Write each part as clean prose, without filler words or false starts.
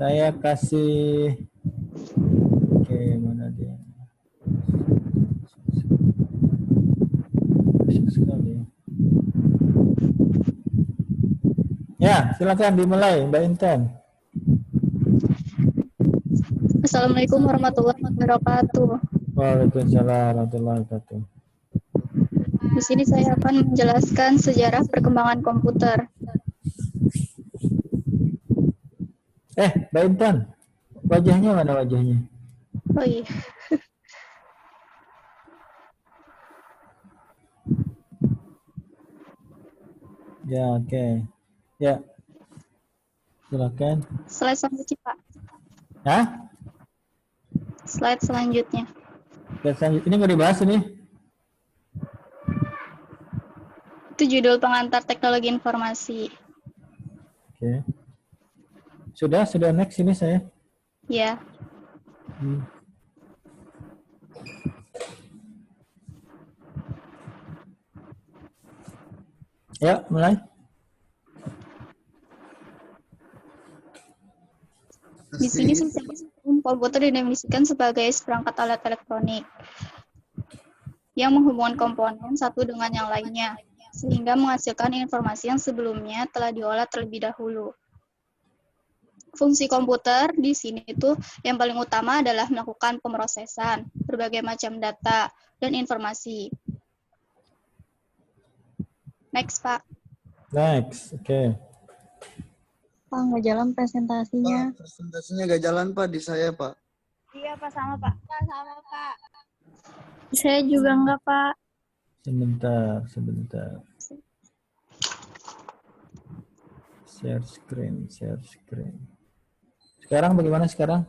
Saya kasih, oke, mana dia? Banyak sekali. Ya, silakan dimulai, Mbak Intan. Assalamualaikum warahmatullahi wabarakatuh. Waalaikumsalam warahmatullahi wabarakatuh. Di sini saya akan menjelaskan sejarah perkembangan komputer. Mbak Intan, wajahnya mana wajahnya? Oh iya. Ya, oke. Ya, silakan. Slide selanjutnya, Pak. Hah? Slide selanjutnya. Ini nggak dibahas ini? Itu judul pengantar teknologi informasi. Oke. Sudah next ini saya. Ya. Ya, mulai. Di sini komputer didefinisikan sebagai seperangkat alat elektronik yang menghubungkan komponen satu dengan yang lainnya, sehingga menghasilkan informasi yang sebelumnya telah diolah terlebih dahulu. Fungsi komputer di sini itu yang paling utama adalah melakukan pemrosesan berbagai macam data dan informasi. Next, Pak. Next, oke. Pak, nggak jalan presentasinya. Pak, presentasinya nggak jalan, Pak, di saya, Pak. Iya, Pak, sama, Pak. Sama, Pak. Saya juga enggak, Pak. Sebentar. Share screen. Sekarang bagaimana sekarang?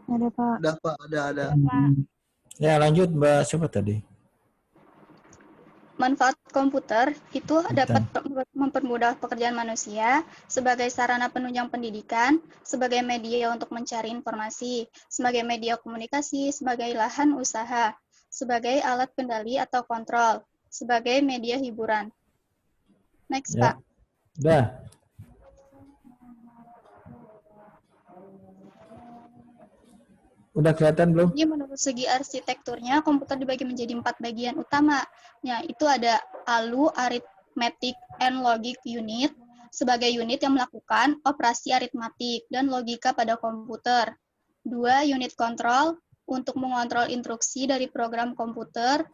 Ada, Pak. Udah, Pak, ada. Pak. Ya, lanjut Mbak, siapa tadi? Manfaat komputer itu dapat mempermudah pekerjaan manusia sebagai sarana penunjang pendidikan, sebagai media untuk mencari informasi, sebagai media komunikasi, sebagai lahan usaha, sebagai alat kendali atau kontrol, sebagai media hiburan. Next, Ya. Pak. Udah. Udah kelihatan belum? Jadi menurut segi arsitekturnya, komputer dibagi menjadi 4 bagian utama. Itu ada ALU, Arithmetic and Logic Unit, sebagai unit yang melakukan operasi aritmatik dan logika pada komputer. 2. Unit kontrol, untuk mengontrol instruksi dari program komputer.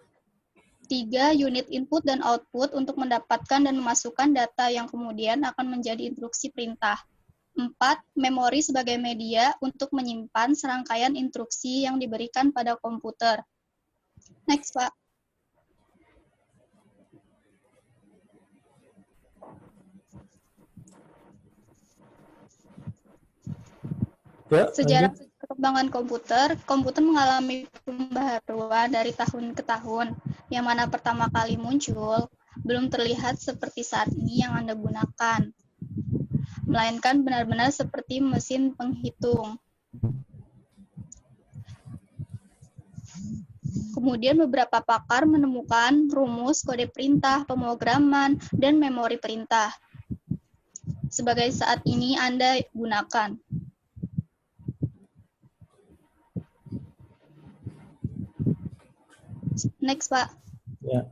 3. Unit input dan output, untuk mendapatkan dan memasukkan data yang kemudian akan menjadi instruksi perintah. 4. Memori sebagai media untuk menyimpan serangkaian instruksi yang diberikan pada komputer. Next, Pak. Ya, Sejarah perkembangan komputer mengalami pembaharuan dari tahun ke tahun, yang mana pertama kali muncul belum terlihat seperti saat ini yang Anda gunakan, melainkan benar-benar seperti mesin penghitung. Kemudian beberapa pakar menemukan rumus kode perintah, pemrograman, dan memori perintah sebagai saat ini Anda gunakan. Next, Pak. Ya.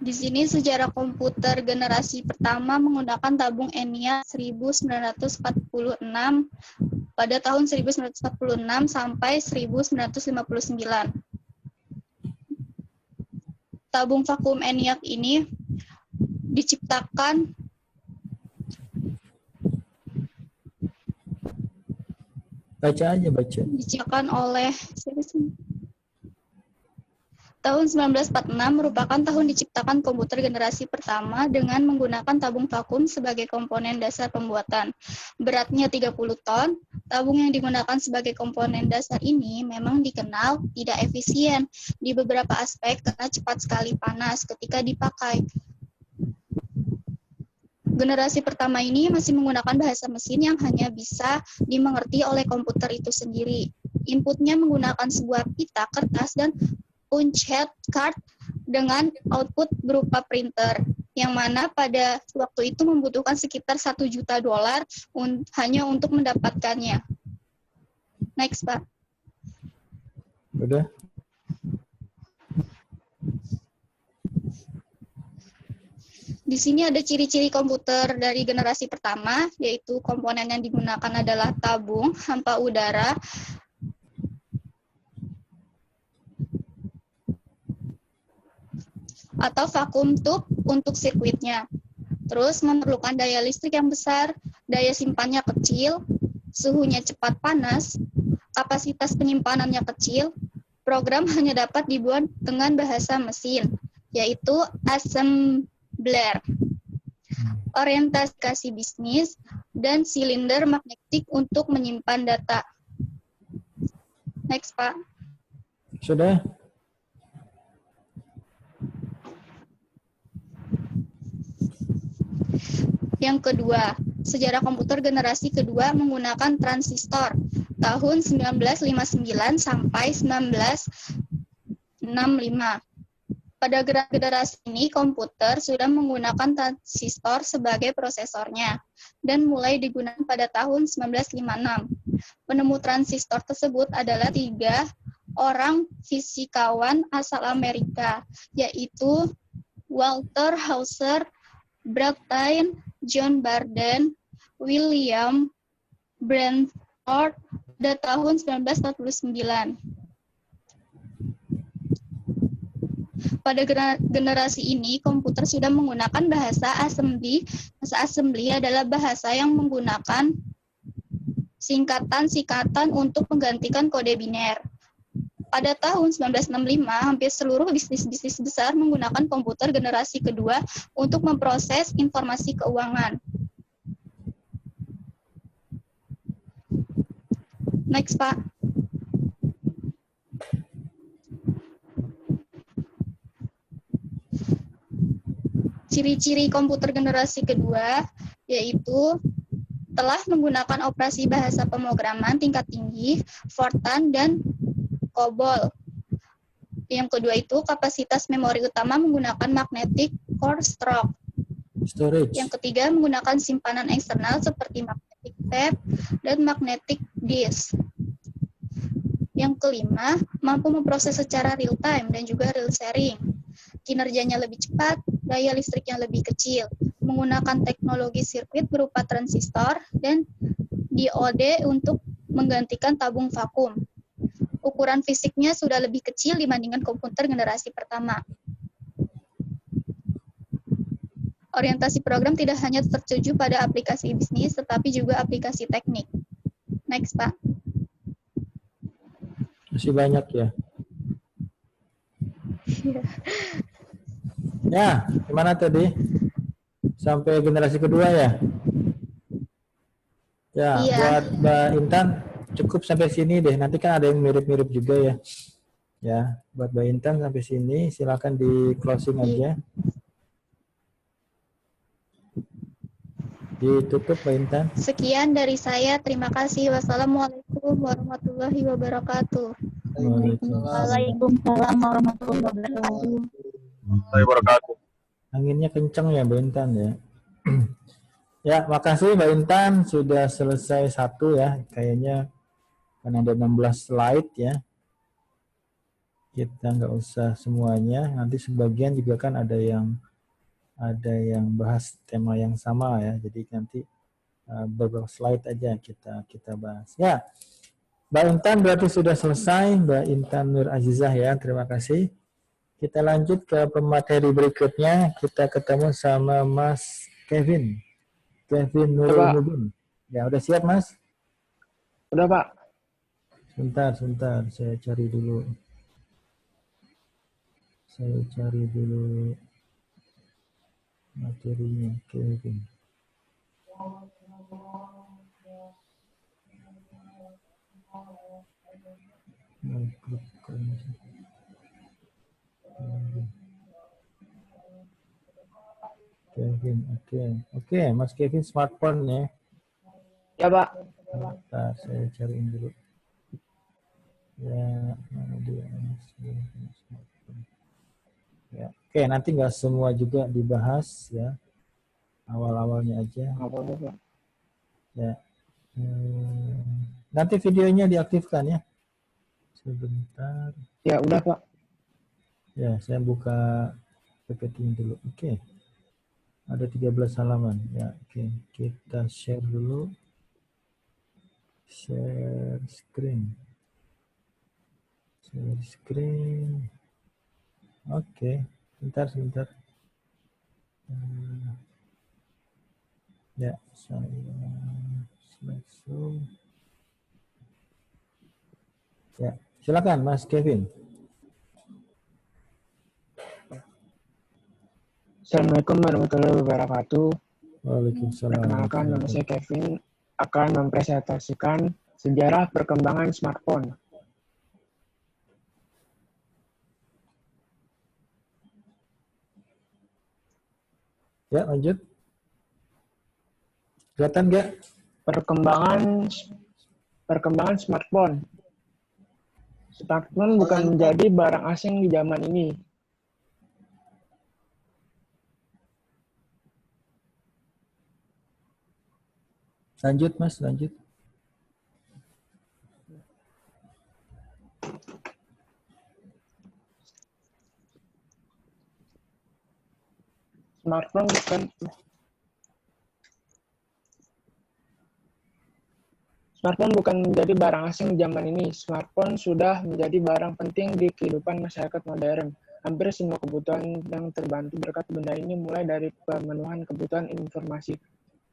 Di sini sejarah komputer generasi pertama menggunakan tabung ENIAC 1946 pada tahun 1946 sampai 1959. Tabung vakum ENIAC ini diciptakan oleh tahun 1946 merupakan tahun diciptakan komputer generasi pertama dengan menggunakan tabung vakum sebagai komponen dasar pembuatan. Beratnya 30 ton, tabung yang digunakan sebagai komponen dasar ini memang dikenal tidak efisien di beberapa aspek karena cepat sekali panas ketika dipakai. Generasi pertama ini masih menggunakan bahasa mesin yang hanya bisa dimengerti oleh komputer itu sendiri. Inputnya menggunakan sebuah pita kertas dan punch head card dengan output berupa printer, yang mana pada waktu itu membutuhkan sekitar $1 juta hanya untuk mendapatkannya. Next, Pak. Udah. Di sini ada ciri-ciri komputer dari generasi pertama, yaitu komponen yang digunakan adalah tabung, hampa udara, atau vakum tube untuk sirkuitnya. Terus memerlukan daya listrik yang besar, daya simpannya kecil, suhunya cepat panas, kapasitas penyimpanannya kecil, program hanya dapat dibuat dengan bahasa mesin, yaitu assembler, orientasi bisnis, dan silinder magnetik untuk menyimpan data. Next, Pak. Sudah. Yang kedua, sejarah komputer generasi kedua menggunakan transistor tahun 1959 sampai 1965. Pada generasi ini, komputer sudah menggunakan transistor sebagai prosesornya dan mulai digunakan pada tahun 1956. Penemu transistor tersebut adalah 3 orang fisikawan asal Amerika, yaitu Walter Hauser, Bradley, John Barden, William Branford pada tahun 1949. Pada generasi ini, komputer sudah menggunakan bahasa assembly. Bahasa assembly adalah bahasa yang menggunakan singkatan-singkatan untuk menggantikan kode biner. Pada tahun 1965, hampir seluruh bisnis-bisnis besar menggunakan komputer generasi kedua untuk memproses informasi keuangan. Next, Pak. Ciri-ciri komputer generasi kedua yaitu telah menggunakan operasi bahasa pemrograman tingkat tinggi, Fortran, dan COBOL. Yang kedua itu kapasitas memori utama menggunakan magnetic core storage. Yang ketiga menggunakan simpanan eksternal seperti magnetic tape dan magnetic disk. Yang kelima mampu memproses secara real time dan juga real sharing. Kinerjanya lebih cepat, daya listriknya lebih kecil, menggunakan teknologi sirkuit berupa transistor dan diode untuk menggantikan tabung vakum. Ukuran fisiknya sudah lebih kecil dibandingkan komputer generasi pertama. Orientasi program tidak hanya tertuju pada aplikasi bisnis, tetapi juga aplikasi teknik. Next, Pak. Masih banyak ya. Ya, gimana tadi? Sampai generasi kedua ya? Ya, Iya. buat Mbak Intan cukup sampai sini deh. Nanti kan ada yang mirip-mirip juga ya. Ya, buat Mbak Intan sampai sini. Silakan di closing aja. Ditutup Mbak Intan. Sekian dari saya. Terima kasih. Wassalamualaikum warahmatullahi wabarakatuh. Waalaikumsalam warahmatullahi wabarakatuh. Anginnya kencang ya Mbak Intan ya. Ya, makasih Mbak Intan sudah selesai satu ya. Kayaknya kan ada 16 slide ya. Kita nggak usah semuanya. Nanti sebagian juga kan ada yang bahas tema yang sama ya. Jadi nanti beberapa slide aja kita bahas. Ya, Mbak Intan berarti sudah selesai. Mbak Intan Nur Azizah ya. Terima kasih. Kita lanjut ke pemateri berikutnya. Kita ketemu sama Mas Kevin Nurul Mubin. Ya, udah siap, Mas? Udah, Pak. Sebentar. Saya cari dulu materinya, Kevin. Kevin, oke, Mas Kevin smartphone ya. Ya, Pak. Bentar, saya cariin dulu. Ya, mana dia? Ya. Oke, nanti nggak semua juga dibahas ya. Awal-awalnya aja. Apa tuh, Pak? Ya. Nanti videonya diaktifkan ya. Sebentar. Ya, udah, Pak. Ya, saya buka PPT dulu. Oke. Ada 13 halaman. Ya, oke. Kita share dulu. Share screen. Share screen. Oke. Sebentar. Ya, saya slideshow. Ya, silakan Mas Kevin. Assalamualaikum warahmatullahi wabarakatuh. Waalaikumsalam. Perkenalkan, nama saya Kevin akan mempresentasikan sejarah perkembangan smartphone. Ya, lanjut. Kelihatan nggak? Perkembangan smartphone. Smartphone bukan Lanjut. menjadi barang asing di zaman ini. Lanjut, Mas, lanjut. Smartphone bukan menjadi barang asing di zaman ini. Smartphone sudah menjadi barang penting di kehidupan masyarakat modern. Hampir semua kebutuhan yang terbantu berkat benda ini, mulai dari pemenuhan kebutuhan informasi,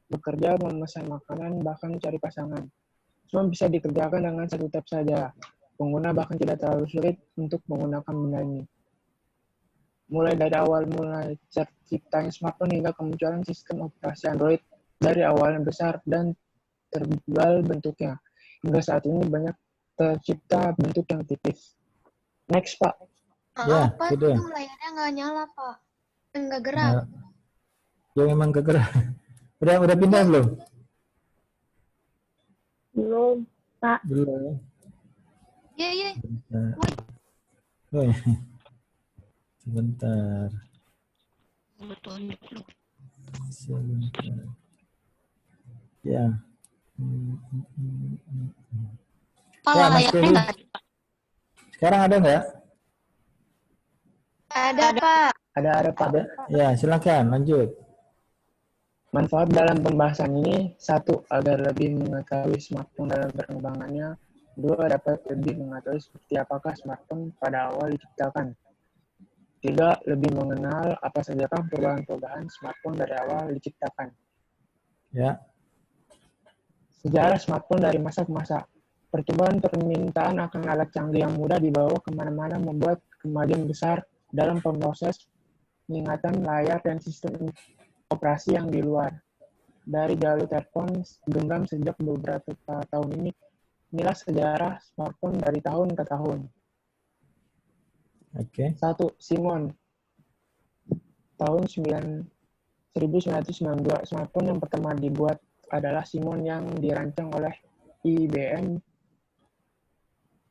bekerja, memesan makanan, bahkan mencari pasangan. Semua bisa dikerjakan dengan satu tap saja. Pengguna bahkan tidak terlalu sulit untuk menggunakan benda ini. Mulai dari awal mulai terciptanya smartphone hingga kemunculan sistem operasi Android, dari awalnya besar dan tebal bentuknya, hingga saat ini banyak tercipta bentuk yang tipis. Next, Pak. Ya, Pak, sudah. itu layarnya nggak nyala, Pak. Nggak gerak. Nah, ya memang kegerak. Udah pindah belum? Belum, Pak. Belum. Iya. Bentar. Oh, ya. Sebentar. Ya. Ya, Mas Kevin. Sekarang ada nggak? Ada, Pak. Ada, Pak. Ya, silakan lanjut. Manfaat dalam pembahasan ini, 1. Agar lebih mengetahui smartphone dalam perkembangannya. 2. Dapat lebih mengetahui seperti apakah smartphone pada awal diciptakan. 3. Lebih mengenal apa sajakah perubahan-perubahan smartphone dari awal diciptakan. Ya. Sejarah smartphone dari masa ke masa. Pertumbuhan permintaan akan alat canggih yang mudah dibawa kemana-mana membuat kemajuan besar dalam pemroses ingatan layar dan sistem operasi yang di luar. Dari jalur telepon genggam sejak beberapa tahun ini, inilah sejarah smartphone dari tahun ke tahun. Oke. 1. Simon. Tahun 1992, smartphone yang pertama dibuat adalah Simon yang dirancang oleh IBM.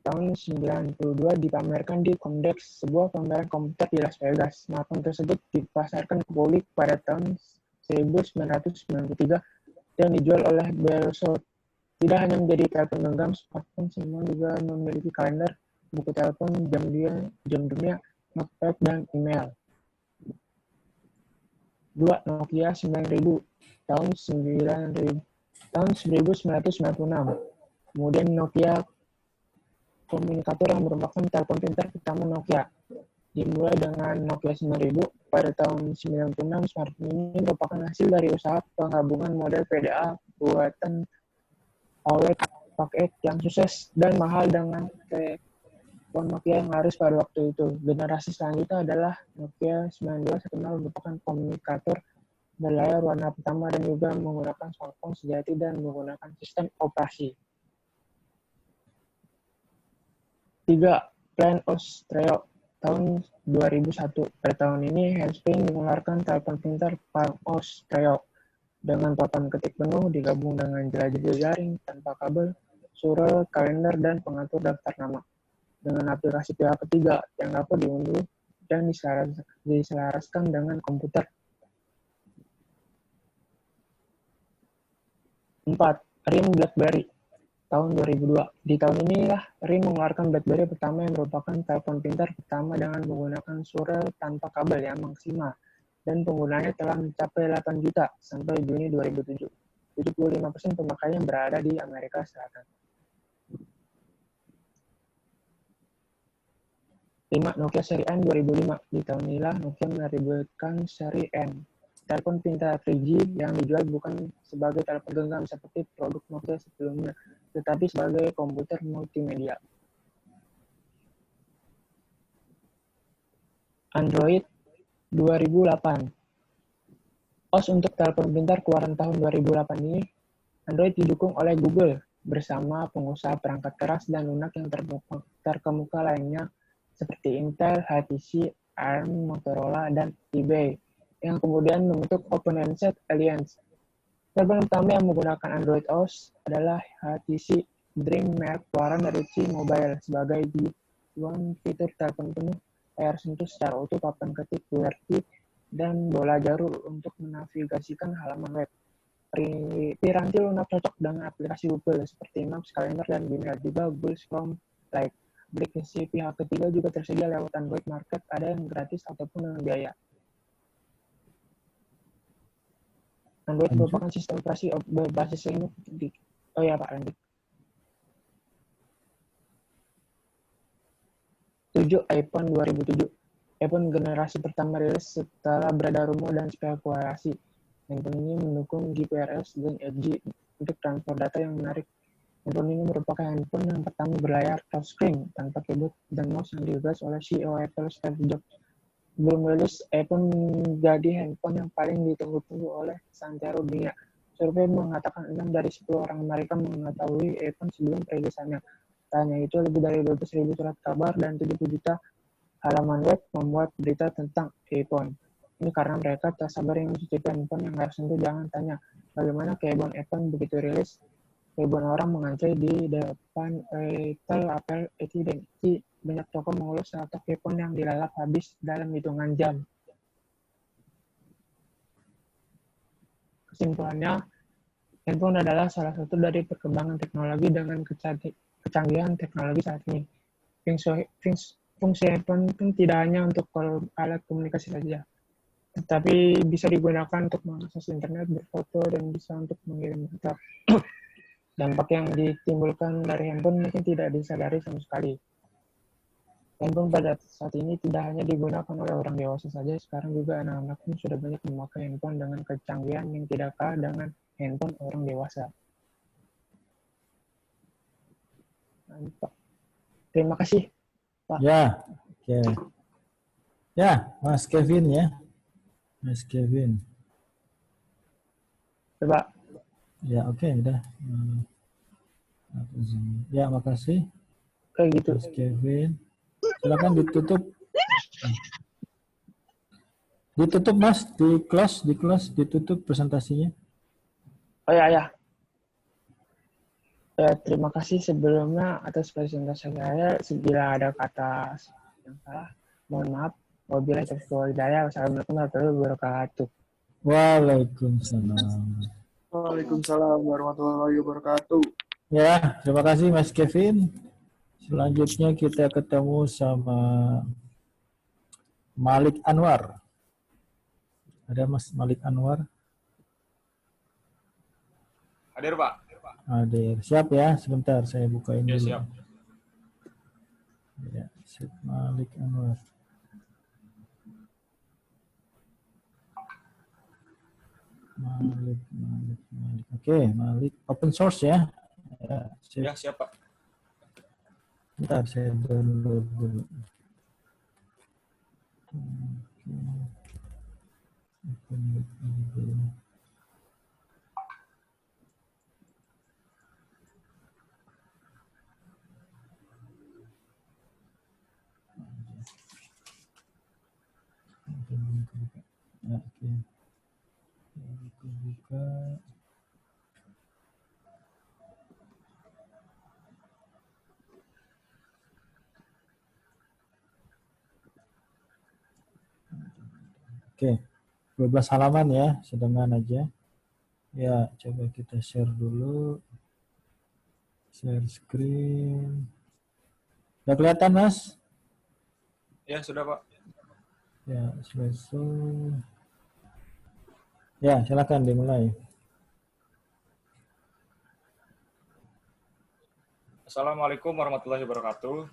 Tahun 1992 dipamerkan di Comdex, sebuah pameran komputer di Las Vegas. Smartphone tersebut dipasarkan ke publik pada tahun 1993 dan dijual oleh Bellsouth. Tidak hanya menjadi telepon genggam, smartphone Simon juga memiliki kalender, buku telepon, jam dunia, notepad, dan email. 2. Nokia 9000 tahun 1996. Kemudian Nokia komunikator yang merupakan telepon pintar pertama Nokia. Dimulai dengan Nokia 9000 pada tahun 96, smartphone ini merupakan hasil dari usaha penggabungan model PDA buatan Hewlett Packard yang sukses dan mahal dengan telepon Nokia yang laris pada waktu itu. Generasi selanjutnya adalah Nokia 9210, merupakan komunikator berlayar warna pertama dan juga menggunakan smartphone sejati dan menggunakan sistem operasi. 3. Plan Australia tahun 2001. Pada tahun ini, Handspring mengeluarkan telepon pintar Palm Australia dengan papan ketik penuh digabung dengan jelajah jaring tanpa kabel, surel, kalender, dan pengatur daftar nama. Dengan aplikasi pihak ketiga yang dapat diunduh yang diselaraskan dengan komputer. 4. RIM BlackBerry tahun 2002. Di tahun inilah RIM mengeluarkan BlackBerry pertama yang merupakan telepon pintar pertama dengan menggunakan surel tanpa kabel yang maksimal, dan penggunanya telah mencapai 8 juta sampai Juni 2007. 75% pemakainya berada di Amerika Selatan. 5. Nokia seri N 2005. Di tahun inilah Nokia menerbitkan seri N, telepon pintar 3G yang dijual bukan sebagai telepon genggam seperti produk Nokia sebelumnya, tetapi sebagai komputer multimedia. Android 2008. OS untuk telepon pintar keluaran tahun 2008 ini, Android didukung oleh Google bersama pengusaha perangkat keras dan lunak yang terkemuka lainnya seperti Intel, HTC, ARM, Motorola, dan eBay, yang kemudian membentuk Open Handset Alliance. Telepon utama yang menggunakan Android OS adalah HTC Dream merek keluaran dari T-Mobile sebagai dibuang fitur telepon penuh layar sentuh secara utuh, papan ketik QWERTY, dan bola jarur untuk menavigasikan halaman web. Piranti lunak cocok dengan aplikasi Google seperti Maps, Kalender, dan Gmail. Juga Google Chrome Lite. Aplikasi pihak ketiga juga tersedia lewat Android Market, ada yang gratis ataupun dengan biaya. Android merupakan sistem operasi berbasis Linux. Oh ya Pak, lanjut. 7. iPhone 2007. iPhone generasi pertama rilis setelah beredar rumor dan spekulasi. Handphone ini mendukung GPRS dan 8G untuk transfer data yang menarik. Handphone ini merupakan handphone yang pertama berlayar touchscreen tanpa keyboard dan mouse yang digagas oleh CEO Apple Steve Jobs. Sebelum rilis, iPhone menjadi handphone yang paling ditunggu-tunggu oleh santero dunia. Survei mengatakan 6 dari 10 orang Amerika mengetahui iPhone sebelum perilisannya. Tanya itu lebih dari 12.000 surat kabar dan 70 juta halaman web membuat berita tentang iPhone. Ini karena mereka tak sabar yang mencicipi handphone yang harus tentu. Jangan tanya bagaimana kehebohan iPhone begitu rilis. Ribuan orang mengantri di depan retail Apple Identity. Banyak toko mengulur stok iPhone yang dilalap habis dalam hitungan jam. Kesimpulannya, handphone adalah salah satu dari perkembangan teknologi dengan kecanggihan teknologi saat ini. Fungsi handphone pun tidak hanya untuk alat komunikasi saja, tetapi bisa digunakan untuk mengakses internet, berfoto, dan bisa untuk mengirim WhatsApp. Dampak yang ditimbulkan dari handphone mungkin tidak disadari sama sekali. Handphone pada saat ini tidak hanya digunakan oleh orang dewasa saja, sekarang juga anak-anak pun sudah banyak memakai handphone dengan kecanggihan yang tidak kalah dengan handphone orang dewasa. Pak. Terima kasih, Pak. Ya, oke. Ya, Mas Kevin ya. Mas Kevin. Coba. Ya, oke, udah. Ya, makasih. Kayak gitu. Mas Kevin. Silakan ditutup. Ditutup Mas, di close, ditutup presentasinya. Oh ya. Terima kasih sebelumnya atas presentasi saya. Bila ada kata yang salah, mohon maaf. Wabillahi taufiq wal hidayah. Wassalamualaikum warahmatullahi wabarakatuh. Waalaikumsalam. Waalaikumsalam warahmatullahi wabarakatuh. Ya, terima kasih Mas Kevin. Selanjutnya kita ketemu sama Malik Anwar. Ada Mas Malik Anwar? Hadir, Pak. Hadir. Siap ya, sebentar saya buka ini. Ya, dulu. siap. Ya, Malik Anwar. Malik. Oke, Malik. Open source ya. Ya, siap, Pak. Bentar, saya download dulu. Oke. Aku buka. Oke. 12 halaman ya, sedengan aja. Ya, coba kita share dulu. Share screen. Udah kelihatan, Mas? Ya, sudah Pak. Ya, selesai. Ya, silakan dimulai. Assalamualaikum warahmatullahi wabarakatuh.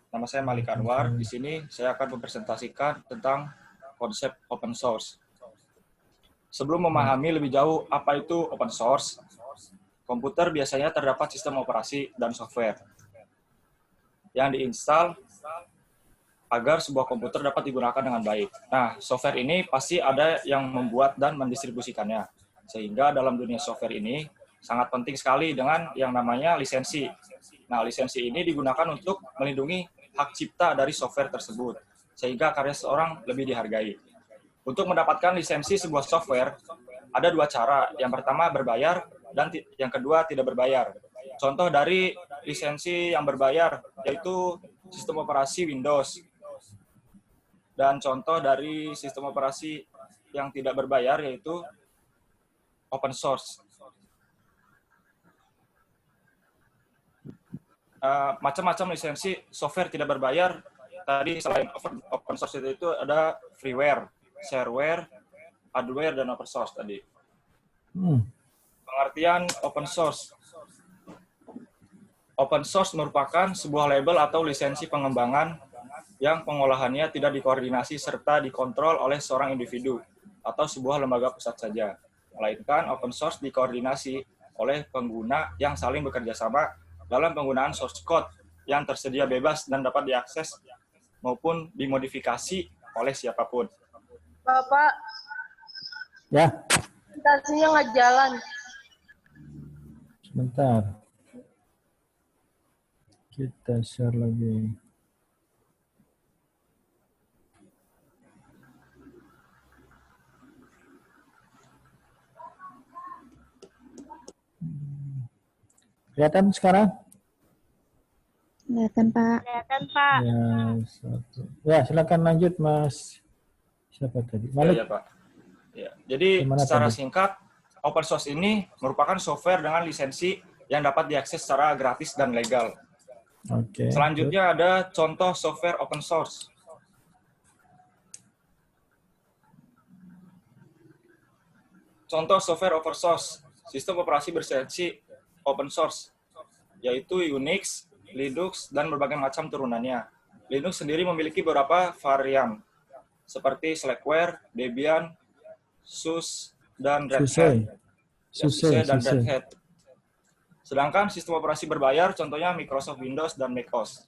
Nama saya Malik Anwar. Di sini saya akan mempresentasikan tentang konsep open source. Sebelum memahami lebih jauh apa itu open source, komputer biasanya terdapat sistem operasi dan software yang diinstal agar sebuah komputer dapat digunakan dengan baik. Nah, software ini pasti ada yang membuat dan mendistribusikannya. Sehingga dalam dunia software ini sangat penting sekali dengan yang namanya lisensi. Nah, lisensi ini digunakan untuk melindungi hak cipta dari software tersebut, sehingga karya seorang lebih dihargai. Untuk mendapatkan lisensi sebuah software, ada dua cara. Yang pertama berbayar, dan yang kedua tidak berbayar. Contoh dari lisensi yang berbayar, yaitu sistem operasi Windows. Dan contoh dari sistem operasi yang tidak berbayar, yaitu open source. Macam-macam lisensi software tidak berbayar. Tadi selain open source itu ada freeware, shareware, hardware, dan open source tadi. Pengertian open source. Open source merupakan sebuah label atau lisensi pengembangan yang pengolahannya tidak dikoordinasi serta dikontrol oleh seorang individu atau sebuah lembaga pusat saja. Melainkan open source dikoordinasi oleh pengguna yang saling bekerja sama dalam penggunaan source code yang tersedia bebas dan dapat diakses maupun dimodifikasi oleh siapapun. Bapak, Ya, presentasinya nggak jalan. sebentar. Kita share lagi. Kelihatan sekarang? Kelihatan, Pak. Kelihatan, Pak. Ya, satu. Ya, silakan lanjut, Mas. Siapa tadi? Malik. Ya, Pak. Ya. Jadi Gimana secara tadi? singkat, open source ini merupakan software dengan lisensi yang dapat diakses secara gratis dan legal. Oke. Selanjutnya ada contoh software open source. Contoh software open source, sistem operasi berlisensi open source, yaitu Unix, Linux, dan berbagai macam turunannya. Linux sendiri memiliki beberapa varian, seperti Slackware, Debian, SUSE, dan Red Hat. SUSE Dan Red Hat. Sedangkan sistem operasi berbayar, contohnya Microsoft Windows dan macOS.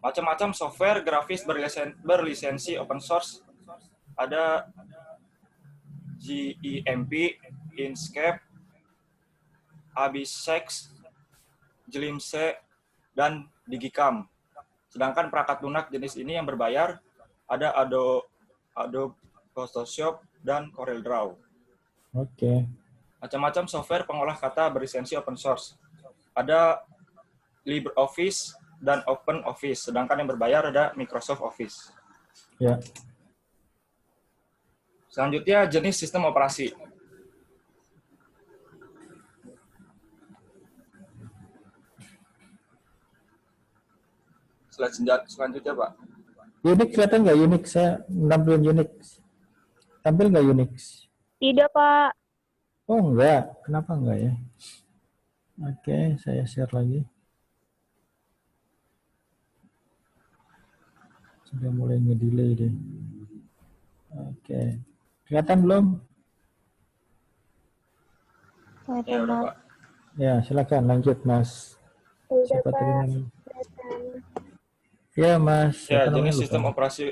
Macam-macam software grafis berlisensi open source, ada GEMP, Inkscape, Abisex, Glimse, dan Digicam. Sedangkan perangkat lunak jenis ini yang berbayar ada Adobe Photoshop dan CorelDRAW. Oke. Macam-macam software pengolah kata berlisensi open source. Ada LibreOffice dan OpenOffice. Sedangkan yang berbayar ada Microsoft Office. Ya. Selanjutnya jenis sistem operasi. Selanjutnya, Pak. Unix kelihatan nggak Unix? Saya nampilin Unix. Tampil nggak Unix? Tidak, Pak. Oh enggak. Kenapa enggak ya? Oke, saya share lagi. Sudah mulai nge-delay deh. Oke. Kelihatan belum? Ya, udah, Pak. Ya, silakan lanjut, Mas. Siapa tadi namanya? Ya, Mas. Ya, Siapa namanya? jenis Lupa. sistem operasi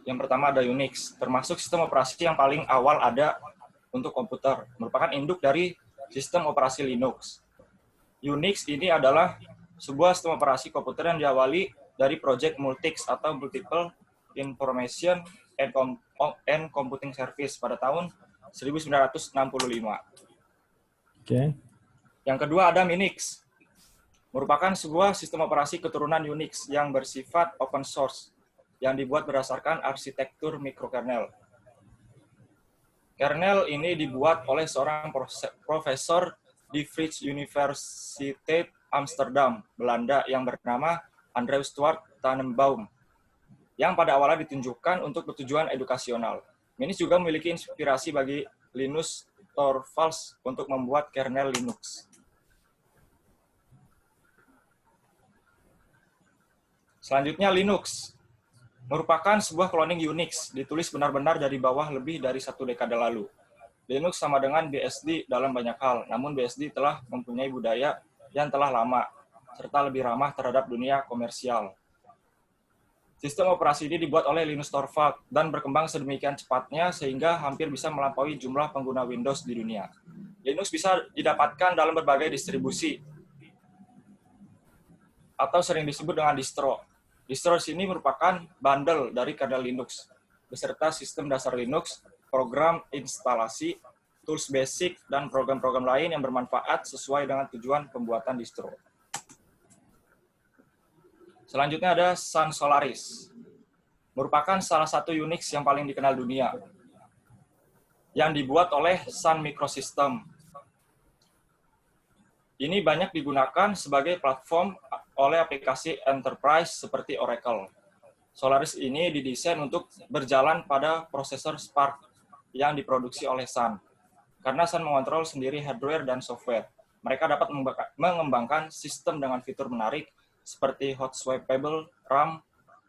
yang pertama ada Unix, termasuk sistem operasi yang paling awal ada untuk komputer, merupakan induk dari sistem operasi Linux. Unix ini adalah sebuah sistem operasi komputer yang diawali dari Project Multics atau Multiple Information and Computing Service pada tahun 1965. Oke. Yang kedua ada Minix, merupakan sebuah sistem operasi keturunan Unix yang bersifat open source, yang dibuat berdasarkan arsitektur mikrokernel. Kernel ini dibuat oleh seorang profesor di Vrije Universiteit Amsterdam, Belanda yang bernama Andrew Stuart Tannenbaum, yang pada awalnya ditunjukkan untuk bertujuan edukasional. Ini juga memiliki inspirasi bagi Linus Torvalds untuk membuat kernel Linux. Selanjutnya Linux merupakan sebuah cloning Unix, ditulis benar-benar dari bawah lebih dari 1 dekade lalu. Linux sama dengan BSD dalam banyak hal, namun BSD telah mempunyai budaya yang telah lama, serta lebih ramah terhadap dunia komersial. Sistem operasi ini dibuat oleh Linus Torvalds dan berkembang sedemikian cepatnya sehingga hampir bisa melampaui jumlah pengguna Windows di dunia. Linux bisa didapatkan dalam berbagai distribusi, atau sering disebut dengan distro. Distro ini merupakan bundle dari kernel Linux, beserta sistem dasar Linux, program instalasi, tools basic, dan program-program lain yang bermanfaat sesuai dengan tujuan pembuatan distro. Selanjutnya ada Sun Solaris, merupakan salah satu Unix yang paling dikenal dunia, yang dibuat oleh Sun Microsystem. Ini banyak digunakan sebagai platform oleh aplikasi enterprise seperti Oracle. Solaris ini didesain untuk berjalan pada prosesor Spark yang diproduksi oleh Sun. Karena Sun mengontrol sendiri hardware dan software, mereka dapat mengembangkan sistem dengan fitur menarik seperti hot swappable RAM,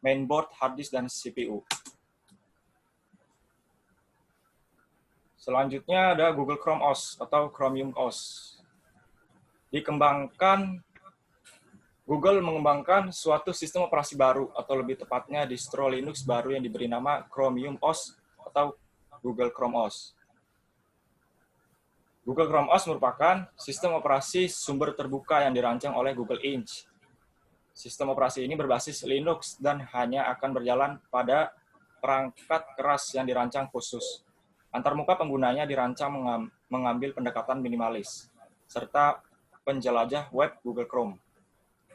mainboard, hard disk, dan CPU. Selanjutnya ada Google Chrome OS atau Chromium OS. Google mengembangkan suatu sistem operasi baru, atau lebih tepatnya distro Linux baru yang diberi nama Chromium OS atau Google Chrome OS. Google Chrome OS merupakan sistem operasi sumber terbuka yang dirancang oleh Google Inc. Sistem operasi ini berbasis Linux dan hanya akan berjalan pada perangkat keras yang dirancang khusus. Antarmuka penggunanya dirancang mengambil pendekatan minimalis, serta penjelajah web Google Chrome.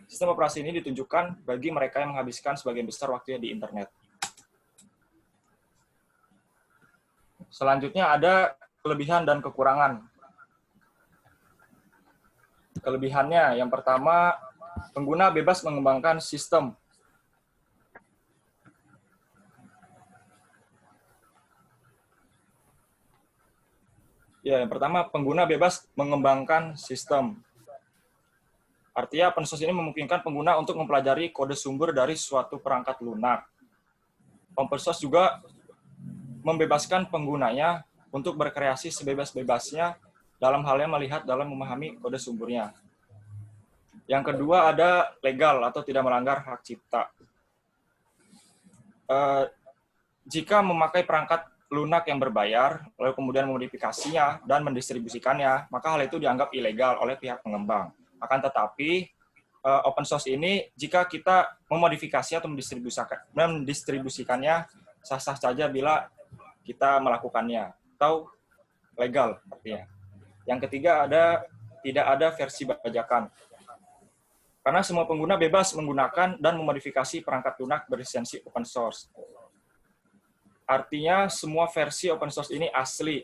Sistem operasi ini ditunjukkan bagi mereka yang menghabiskan sebagian besar waktunya di internet. Selanjutnya ada kelebihan dan kekurangan. Kelebihannya, yang pertama, pengguna bebas mengembangkan sistem. Ya, yang pertama, pengguna bebas mengembangkan sistem. Artinya, open source ini memungkinkan pengguna untuk mempelajari kode sumber dari suatu perangkat lunak. Open source juga membebaskan penggunanya untuk berkreasi sebebas-bebasnya dalam halnya melihat dalam memahami kode sumbernya. Yang kedua ada legal atau tidak melanggar hak cipta. Jika memakai perangkat lunak yang berbayar, lalu kemudian memodifikasinya dan mendistribusikannya, maka hal itu dianggap ilegal oleh pihak pengembang. Akan tetapi, open source ini, jika kita memodifikasi atau mendistribusikannya, sah-sah saja bila kita melakukannya, atau legal artinya. Yang ketiga tidak ada versi bajakan. Karena semua pengguna bebas menggunakan dan memodifikasi perangkat lunak berlisensi open source. Artinya semua versi open source ini asli,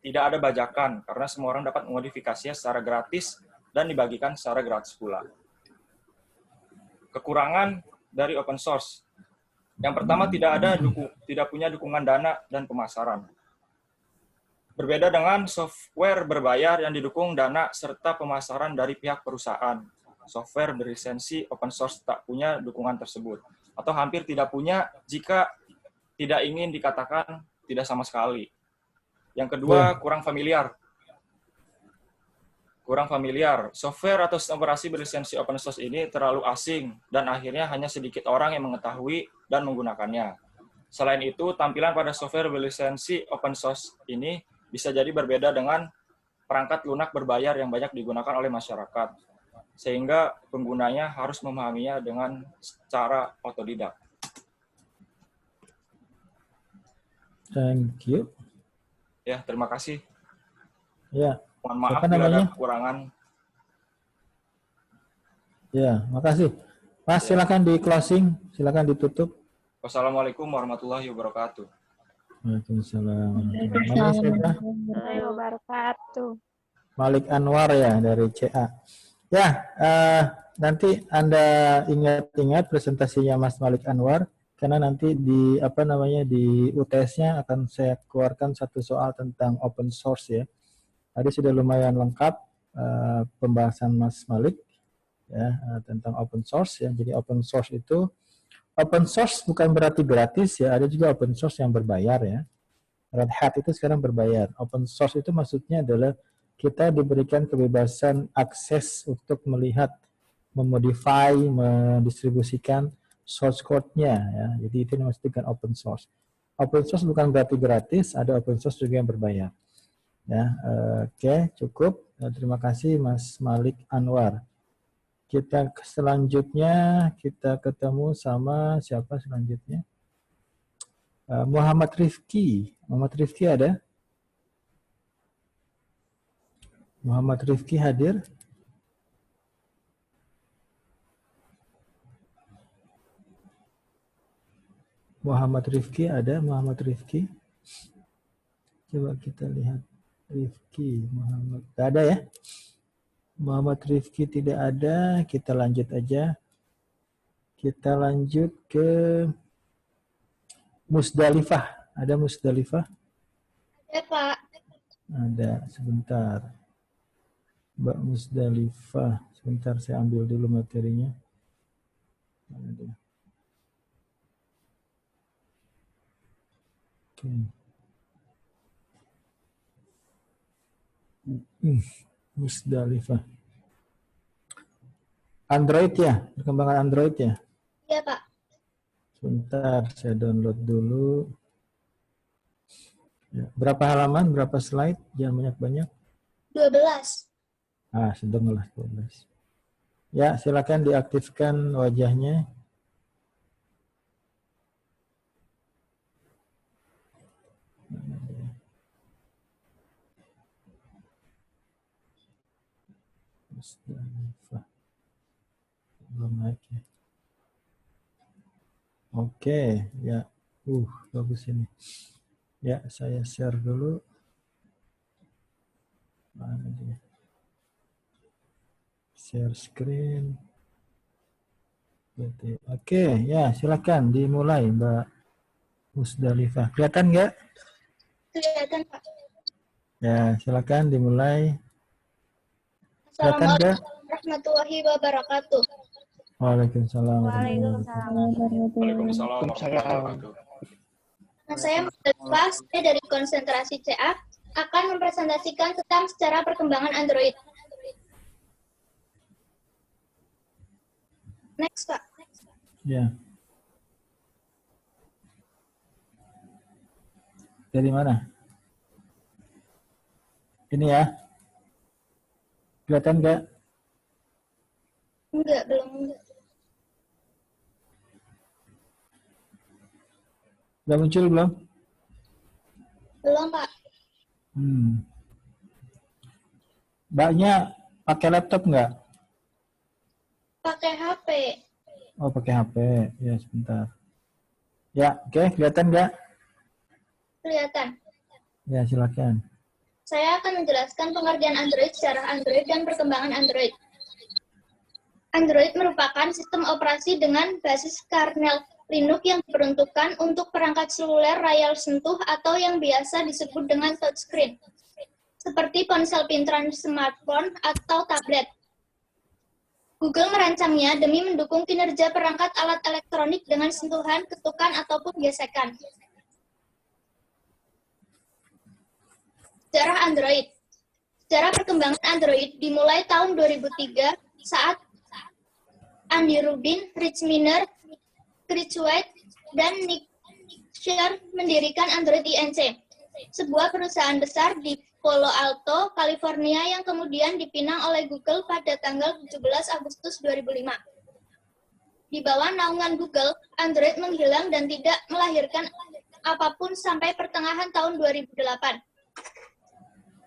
tidak ada bajakan, karena semua orang dapat memodifikasinya secara gratis dan dibagikan secara gratis pula. Kekurangan dari open source. Yang pertama, tidak punya dukungan dana dan pemasaran. Berbeda dengan software berbayar yang didukung dana serta pemasaran dari pihak perusahaan. Software berlisensi open source tak punya dukungan tersebut, atau hampir tidak punya jika tidak ingin dikatakan tidak sama sekali. Yang kedua, kurang familiar. Software atau sistem operasi berlisensi open source ini terlalu asing dan akhirnya hanya sedikit orang yang mengetahui dan menggunakannya. Selain itu, tampilan pada software berlisensi open source ini bisa jadi berbeda dengan perangkat lunak berbayar yang banyak digunakan oleh masyarakat, sehingga penggunanya harus memahaminya dengan cara otodidak. Thank you. Ya, terima kasih. Ya. Mohon maaf bila ada kekurangan. Ya, makasih. Mas, silakan di closing, silakan ditutup. Wassalamualaikum warahmatullahi wabarakatuh. Waalaikumsalam. Namanya siapa? Warahmatullahi wabarakatuh. Malik Anwar ya dari CA. Ya, nanti Anda ingat-ingat presentasinya Mas Malik Anwar karena nanti di di UTS-nya akan saya keluarkan satu soal tentang open source ya. Tadi sudah lumayan lengkap pembahasan Mas Malik ya tentang open source ya. Jadi open source bukan berarti gratis ya, ada juga open source yang berbayar ya. Red Hat itu sekarang berbayar. Open source itu maksudnya adalah kita diberikan kebebasan akses untuk melihat, memodify, mendistribusikan source code-nya ya. Jadi itu dimaksudkan open source. Open source bukan berarti gratis, ada open source juga yang berbayar. Ya, oke, cukup. Terima kasih Mas Malik Anwar. Kita selanjutnya kita ketemu sama siapa selanjutnya? Muhammad Rifki. Muhammad Rifki ada? Muhammad Rifki hadir? Muhammad Rifki ada? Muhammad Rifki? Coba kita lihat. Rifki, Muhammad. Tidak ada ya? Muhammad Rifki tidak ada. Kita lanjut aja. Kita lanjut ke Musdalifah. Ada Musdalifah? Ada, Pak. Ada. Sebentar. Mbak Musdalifah. Sebentar saya ambil dulu materinya. Mana dia? Oke. Musdalifah. Android ya? Perkembangan Android ya? Iya, Pak. Sebentar, saya download dulu. Ya, berapa halaman, berapa slide? Jangan banyak-banyak. 12. Sedanglah 12. Ya, silakan diaktifkan wajahnya. Mana dia? Musdalifah. Belum naik ya. Oke, ya. Bagus ini. Ya, saya share dulu. Mana dia? Share screen. Oke, ya silakan dimulai Mbak Musdalifah. Kelihatan nggak? Kelihatan, Pak. Ya, silakan dimulai. Kelihatan nggak? Assalamualaikum warahmatullahi wabarakatuh. Waalaikumsalam. Waalaikumsalam warahmatullahi wabarakatuh. Nah, saya Musdalifah, saya dari konsentrasi CA akan mempresentasikan tentang secara perkembangan Android. Next, Pak. Ya. Dari mana? Ini ya. Kelihatan nggak? Enggak, belum. Udah muncul belum? Belum, Pak. Mbaknya pakai laptop nggak? Pakai HP. Oh, pakai HP. Ya, sebentar. Ya, oke. Kelihatan nggak? Kelihatan. Ya, silakan. Saya akan menjelaskan pengertian Android secara Android dan perkembangan Android. Android merupakan sistem operasi dengan basis kernel Linux yang diperuntukkan untuk perangkat seluler layar sentuh atau yang biasa disebut dengan touchscreen, seperti ponsel pintar, smartphone, atau tablet. Google merancangnya demi mendukung kinerja perangkat alat elektronik dengan sentuhan, ketukan, ataupun gesekan. Sejarah Android. Sejarah perkembangan Android dimulai tahun 2003 saat Andy Rubin, Rich Miner, Chris White, dan Nick Scher mendirikan Android Inc., sebuah perusahaan besar di Palo Alto, California yang kemudian dipinang oleh Google pada tanggal 17 Agustus 2005. Di bawah naungan Google, Android menghilang dan tidak melahirkan apapun sampai pertengahan tahun 2008.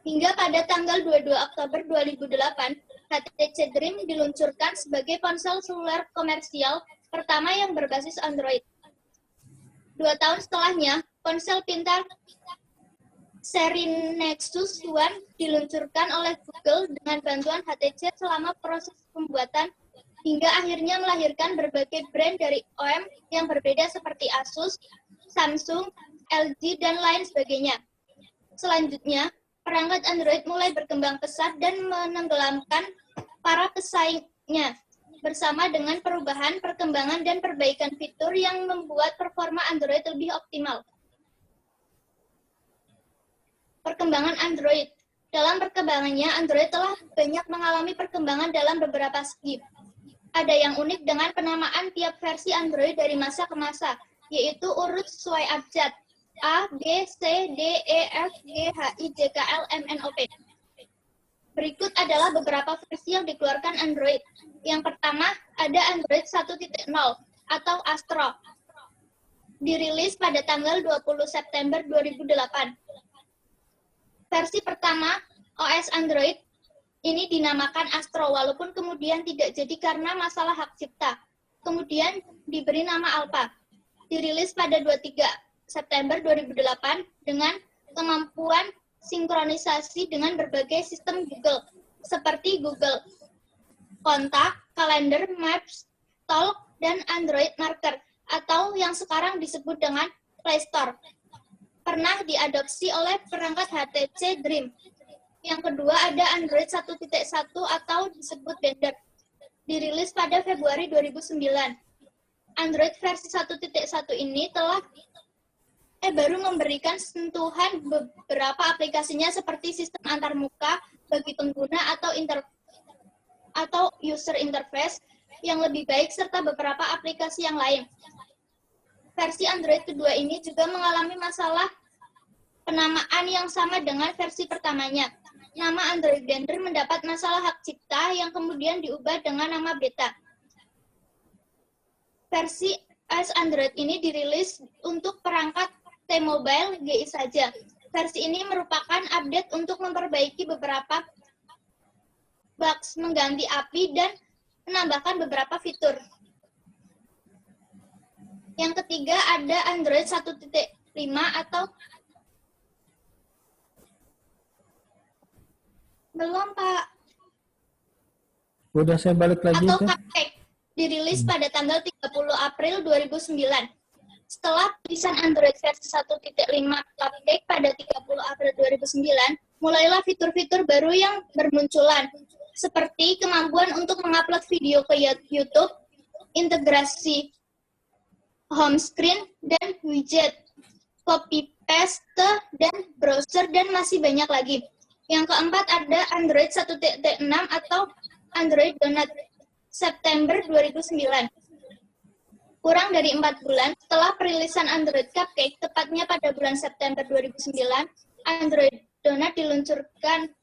Hingga pada tanggal 22 Oktober 2008, HTC Dream diluncurkan sebagai ponsel seluler komersial pertama yang berbasis Android. 2 tahun setelahnya, ponsel pintar seri Nexus One diluncurkan oleh Google dengan bantuan HTC selama proses pembuatan hingga akhirnya melahirkan berbagai brand dari OEM yang berbeda seperti Asus, Samsung, LG, dan lain sebagainya. Selanjutnya, perangkat Android mulai berkembang pesat dan menenggelamkan para pesaingnya bersama dengan perubahan, perkembangan, dan perbaikan fitur yang membuat performa Android lebih optimal. Perkembangan Android. Dalam perkembangannya, Android telah banyak mengalami perkembangan dalam beberapa segi. Ada yang unik dengan penamaan tiap versi Android dari masa ke masa, yaitu urut sesuai abjad A, B, C, D, E, F, G, H, I, J, K, L, M, N, O, P. Berikut adalah beberapa versi yang dikeluarkan Android. Yang pertama, ada Android 1.0 atau Astro. Dirilis pada tanggal 20 September 2008. Versi pertama, OS Android ini dinamakan Astro, walaupun kemudian tidak jadi karena masalah hak cipta. Kemudian diberi nama Alpha. Dirilis pada 23 September 2008 dengan kemampuan sinkronisasi dengan berbagai sistem Google, seperti Google Kontak, Kalender, Maps, Talk, dan Android Marker, atau yang sekarang disebut dengan Play Store. Pernah diadopsi oleh perangkat HTC Dream. Yang kedua ada Android 1.1 atau disebut Bender. Dirilis pada Februari 2009. Android versi 1.1 ini baru memberikan sentuhan beberapa aplikasinya seperti sistem antarmuka bagi pengguna atau user interface yang lebih baik serta beberapa aplikasi yang lain. Versi Android kedua ini juga mengalami masalah penamaan yang sama dengan versi pertamanya. Nama Android Bender mendapat masalah hak cipta yang kemudian diubah dengan nama Beta. Versi OS Android ini dirilis untuk perangkat T-Mobile GI saja. Versi ini merupakan update untuk memperbaiki beberapa bugs, mengganti API, dan menambahkan beberapa fitur. Yang ketiga ada Android 1.5 atau belum, Pak. Udah saya balik lagi Atau tuh. Cupcake, dirilis pada tanggal 30 April 2009. Setelah tulisan Android versi 1.5 Cupcake pada 30 April 2009, mulailah fitur-fitur baru yang bermunculan, seperti kemampuan untuk mengupload video ke YouTube, integrasi home screen dan widget, copy paste dan browser, dan masih banyak lagi. Yang keempat ada Android 1.6 atau Android Donut, September 2009. Kurang dari 4 bulan setelah perilisan Android Cupcake, tepatnya pada bulan September 2009, Android Donut diluncurkan.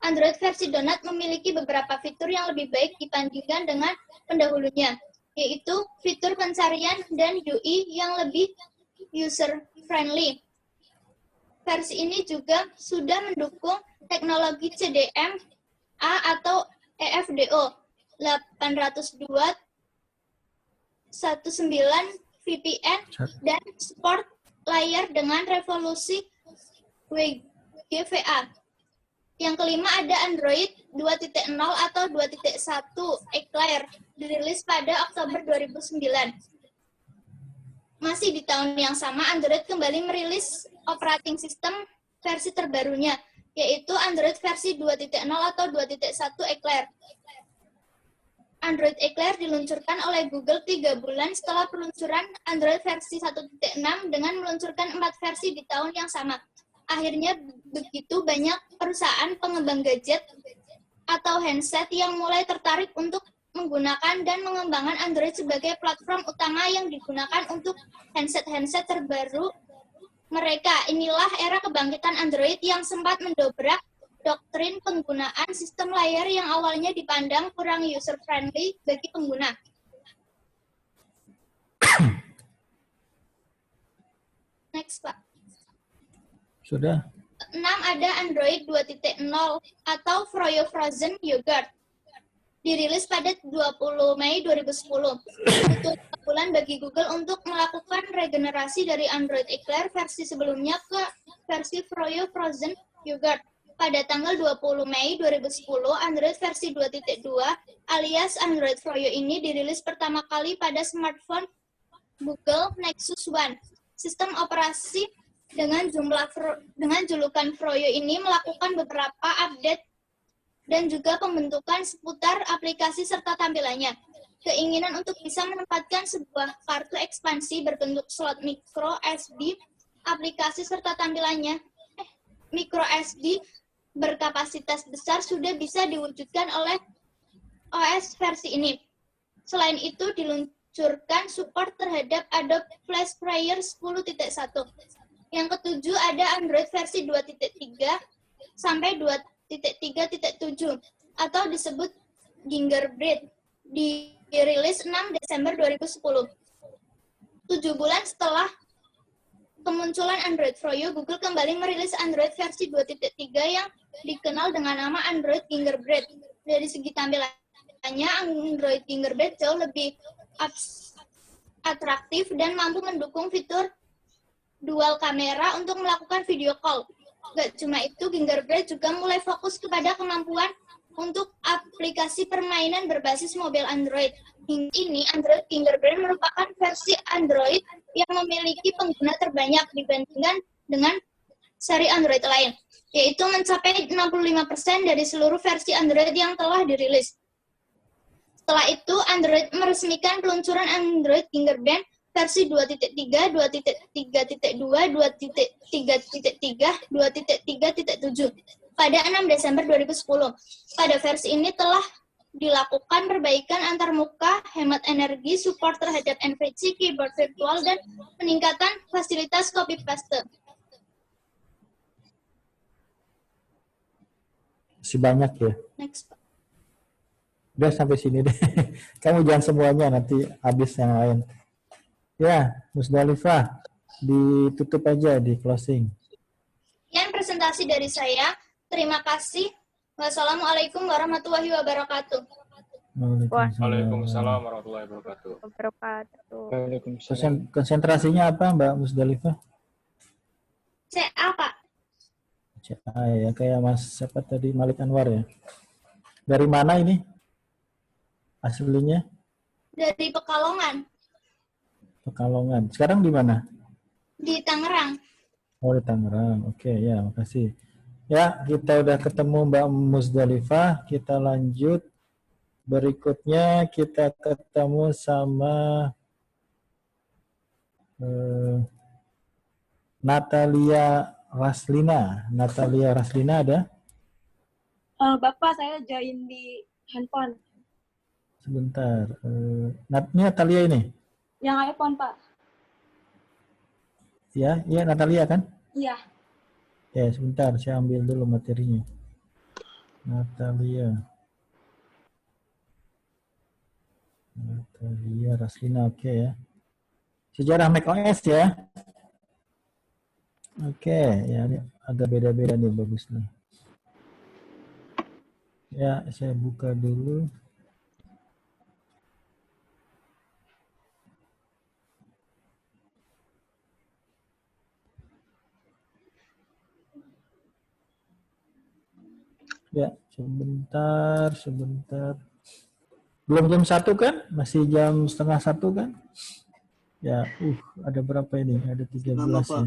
Android versi Donut memiliki beberapa fitur yang lebih baik dibandingkan dengan pendahulunya, yaitu fitur pencarian dan UI yang lebih user-friendly. Versi ini juga sudah mendukung teknologi CDMA atau EFDO 802.19 VPN dan support layar dengan resolusi WGVA. Yang kelima ada Android 2.0 atau 2.1 Eclair, dirilis pada Oktober 2009. Masih di tahun yang sama, Android kembali merilis operating system versi terbarunya, yaitu Android versi 2.0 atau 2.1 Eclair. Android Eclair diluncurkan oleh Google 3 bulan setelah peluncuran Android versi 1.6 dengan meluncurkan 4 versi di tahun yang sama. Akhirnya begitu banyak perusahaan pengembang gadget atau handset yang mulai tertarik untuk menggunakan dan mengembangkan Android sebagai platform utama yang digunakan untuk handset-handset terbaru mereka. Inilah era kebangkitan Android yang sempat mendobrak doktrin penggunaan sistem layar yang awalnya dipandang kurang user-friendly bagi pengguna. Next, Pak. Sudah. 6 ada Android 2.0 atau Froyo Frozen Yogurt. dirilis pada 20 Mei 2010. Butuh 2 bulan bagi Google untuk melakukan regenerasi dari Android Eclair versi sebelumnya ke versi Froyo Frozen Yogurt. Pada tanggal 20 Mei 2010, Android versi 2.2 alias Android Froyo ini dirilis pertama kali pada smartphone Google Nexus One. Sistem operasi dengan julukan Froyo ini melakukan beberapa update dan juga pembentukan seputar aplikasi serta tampilannya. Keinginan untuk bisa menempatkan sebuah kartu ekspansi berbentuk slot micro SD, aplikasi serta tampilannya micro SD berkapasitas besar sudah bisa diwujudkan oleh OS versi ini. Selain itu, diluncurkan support terhadap Adobe Flash Player 10.1. Yang ketujuh, ada Android versi 2.3 sampai 2.3.7 atau disebut Gingerbread, dirilis 6 Desember 2010. 7 bulan setelah kemunculan Android Froyo, Google kembali merilis Android versi 2.3 yang dikenal dengan nama Android Gingerbread. Dari segi tampilannya, Android Gingerbread jauh lebih atraktif dan mampu mendukung fitur dual kamera untuk melakukan video call. Gak cuma itu, Gingerbread juga mulai fokus kepada kemampuan untuk aplikasi permainan berbasis mobil Android. Hingga ini, Android Gingerbread merupakan versi Android yang memiliki pengguna terbanyak dibandingkan dengan seri Android lain, yaitu mencapai 65% dari seluruh versi Android yang telah dirilis. Setelah itu, Android meresmikan peluncuran Android Gingerbread versi 2.3, 2.3.2, 2.3.3, 2.3.7 pada 6 Desember 2010. Pada versi ini telah dilakukan perbaikan antarmuka, hemat energi, support terhadap NFC, keyboard virtual, dan peningkatan fasilitas copy-paste. Masih banyak ya. Next. Udah sampai sini deh. Kamu jangan semuanya, nanti habis yang lain. Ya, Musdalifah, ditutup aja, di closing. Sekian presentasi dari saya. Terima kasih. Wassalamualaikum warahmatullahi wabarakatuh. Waalaikumsalam warahmatullahi wabarakatuh. Waalaikumsalam. Konsentrasinya apa, Mbak Musdalifah? CA, Pak. CA ya, kayak Mas siapa tadi, Malik Anwar ya. Dari mana ini? Aslinya? Dari Pekalongan. Pekalongan. Sekarang di mana? Di Tangerang. Oh, di Tangerang. Oke, ya, makasih. Ya, kita udah ketemu Mbak Musdalifah. Kita lanjut. Berikutnya kita ketemu sama Natalia Raslina. Natalia Raslina ada? Bapak, saya join di handphone. Sebentar. Ini Natalia ini? Yang iPhone, Pak. Ya, iya Natalia kan? Iya. Ya, sebentar. Saya ambil dulu materinya. Natalia Raslina, oke ya. Sejarah macOS ya. Oke, ya ini agak beda-beda nih, bagus nih. Ya, saya buka dulu. Ya, sebentar. Belum jam 1 kan? Masih jam setengah 1 kan? Ya, ada berapa ini? Ada 13 ya.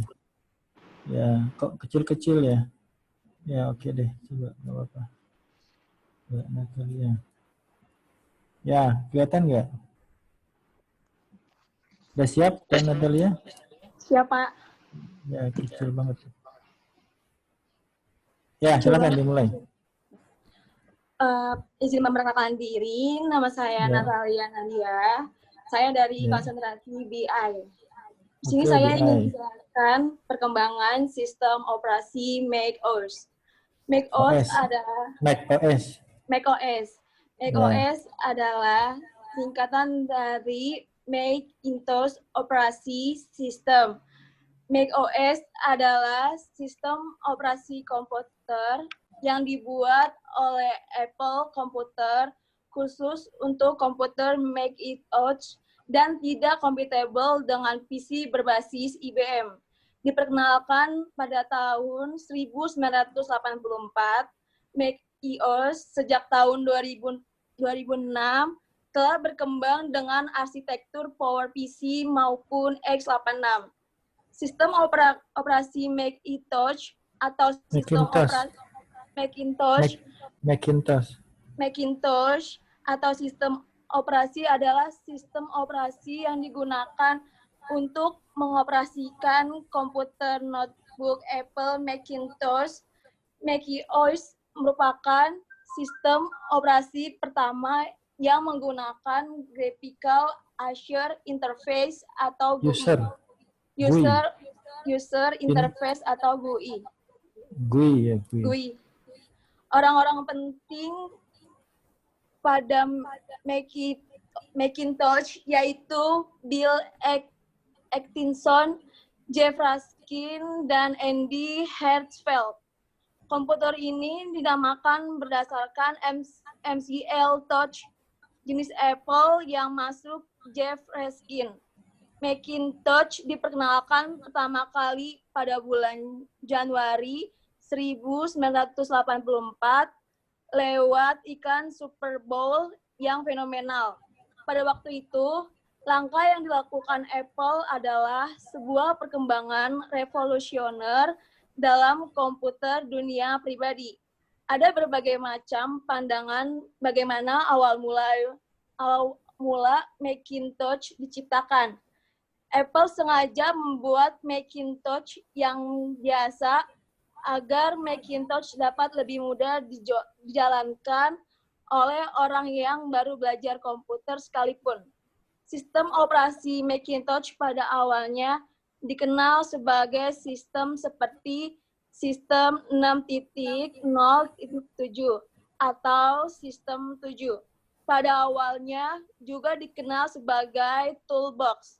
Ya, kok kecil-kecil ya? Ya, oke deh. Coba, nggak apa-apa. Ya, Natalia. Ya, kelihatan nggak? Udah siap, kan Natalia? Siap, Pak. Ya, kecil banget. Ya, silakan dimulai. Izin memperkenalkan diri, nama saya Natalia Nadia. Saya dari konsentrasi BI. Di sini saya ingin menjelaskan perkembangan sistem operasi macOS. macOS adalah singkatan dari Macintosh Operasi System. macOS adalah sistem operasi komputer yang dibuat oleh Apple Computer khusus untuk komputer Macintosh dan tidak compatible dengan PC berbasis IBM. Diperkenalkan pada tahun 1984, Macintosh sejak tahun 2006 telah berkembang dengan arsitektur PowerPC maupun x86. Sistem operasi Macintosh atau sistem operasi Macintosh atau sistem operasi adalah sistem operasi yang digunakan untuk mengoperasikan komputer notebook Apple Macintosh. Macintosh merupakan sistem operasi pertama yang menggunakan Graphical User Interface atau GUI. User Interface atau GUI. GUI. Orang-orang penting pada Macintosh yaitu Bill Atkinson, Jeff Raskin, dan Andy Hertzfeld. Komputer ini dinamakan berdasarkan MCL Touch jenis Apple yang masuk Jeff Raskin. Macintosh diperkenalkan pertama kali pada bulan Januari 1984 lewat iklan Super Bowl yang fenomenal. Pada waktu itu, langkah yang dilakukan Apple adalah sebuah perkembangan revolusioner dalam komputer dunia pribadi. Ada berbagai macam pandangan bagaimana awal mula Macintosh diciptakan. Apple sengaja membuat Macintosh yang biasa agar Macintosh dapat lebih mudah dijalankan oleh orang yang baru belajar komputer sekalipun. Sistem operasi Macintosh pada awalnya dikenal sebagai sistem seperti sistem 6.0.7 atau sistem 7. Pada awalnya juga dikenal sebagai toolbox,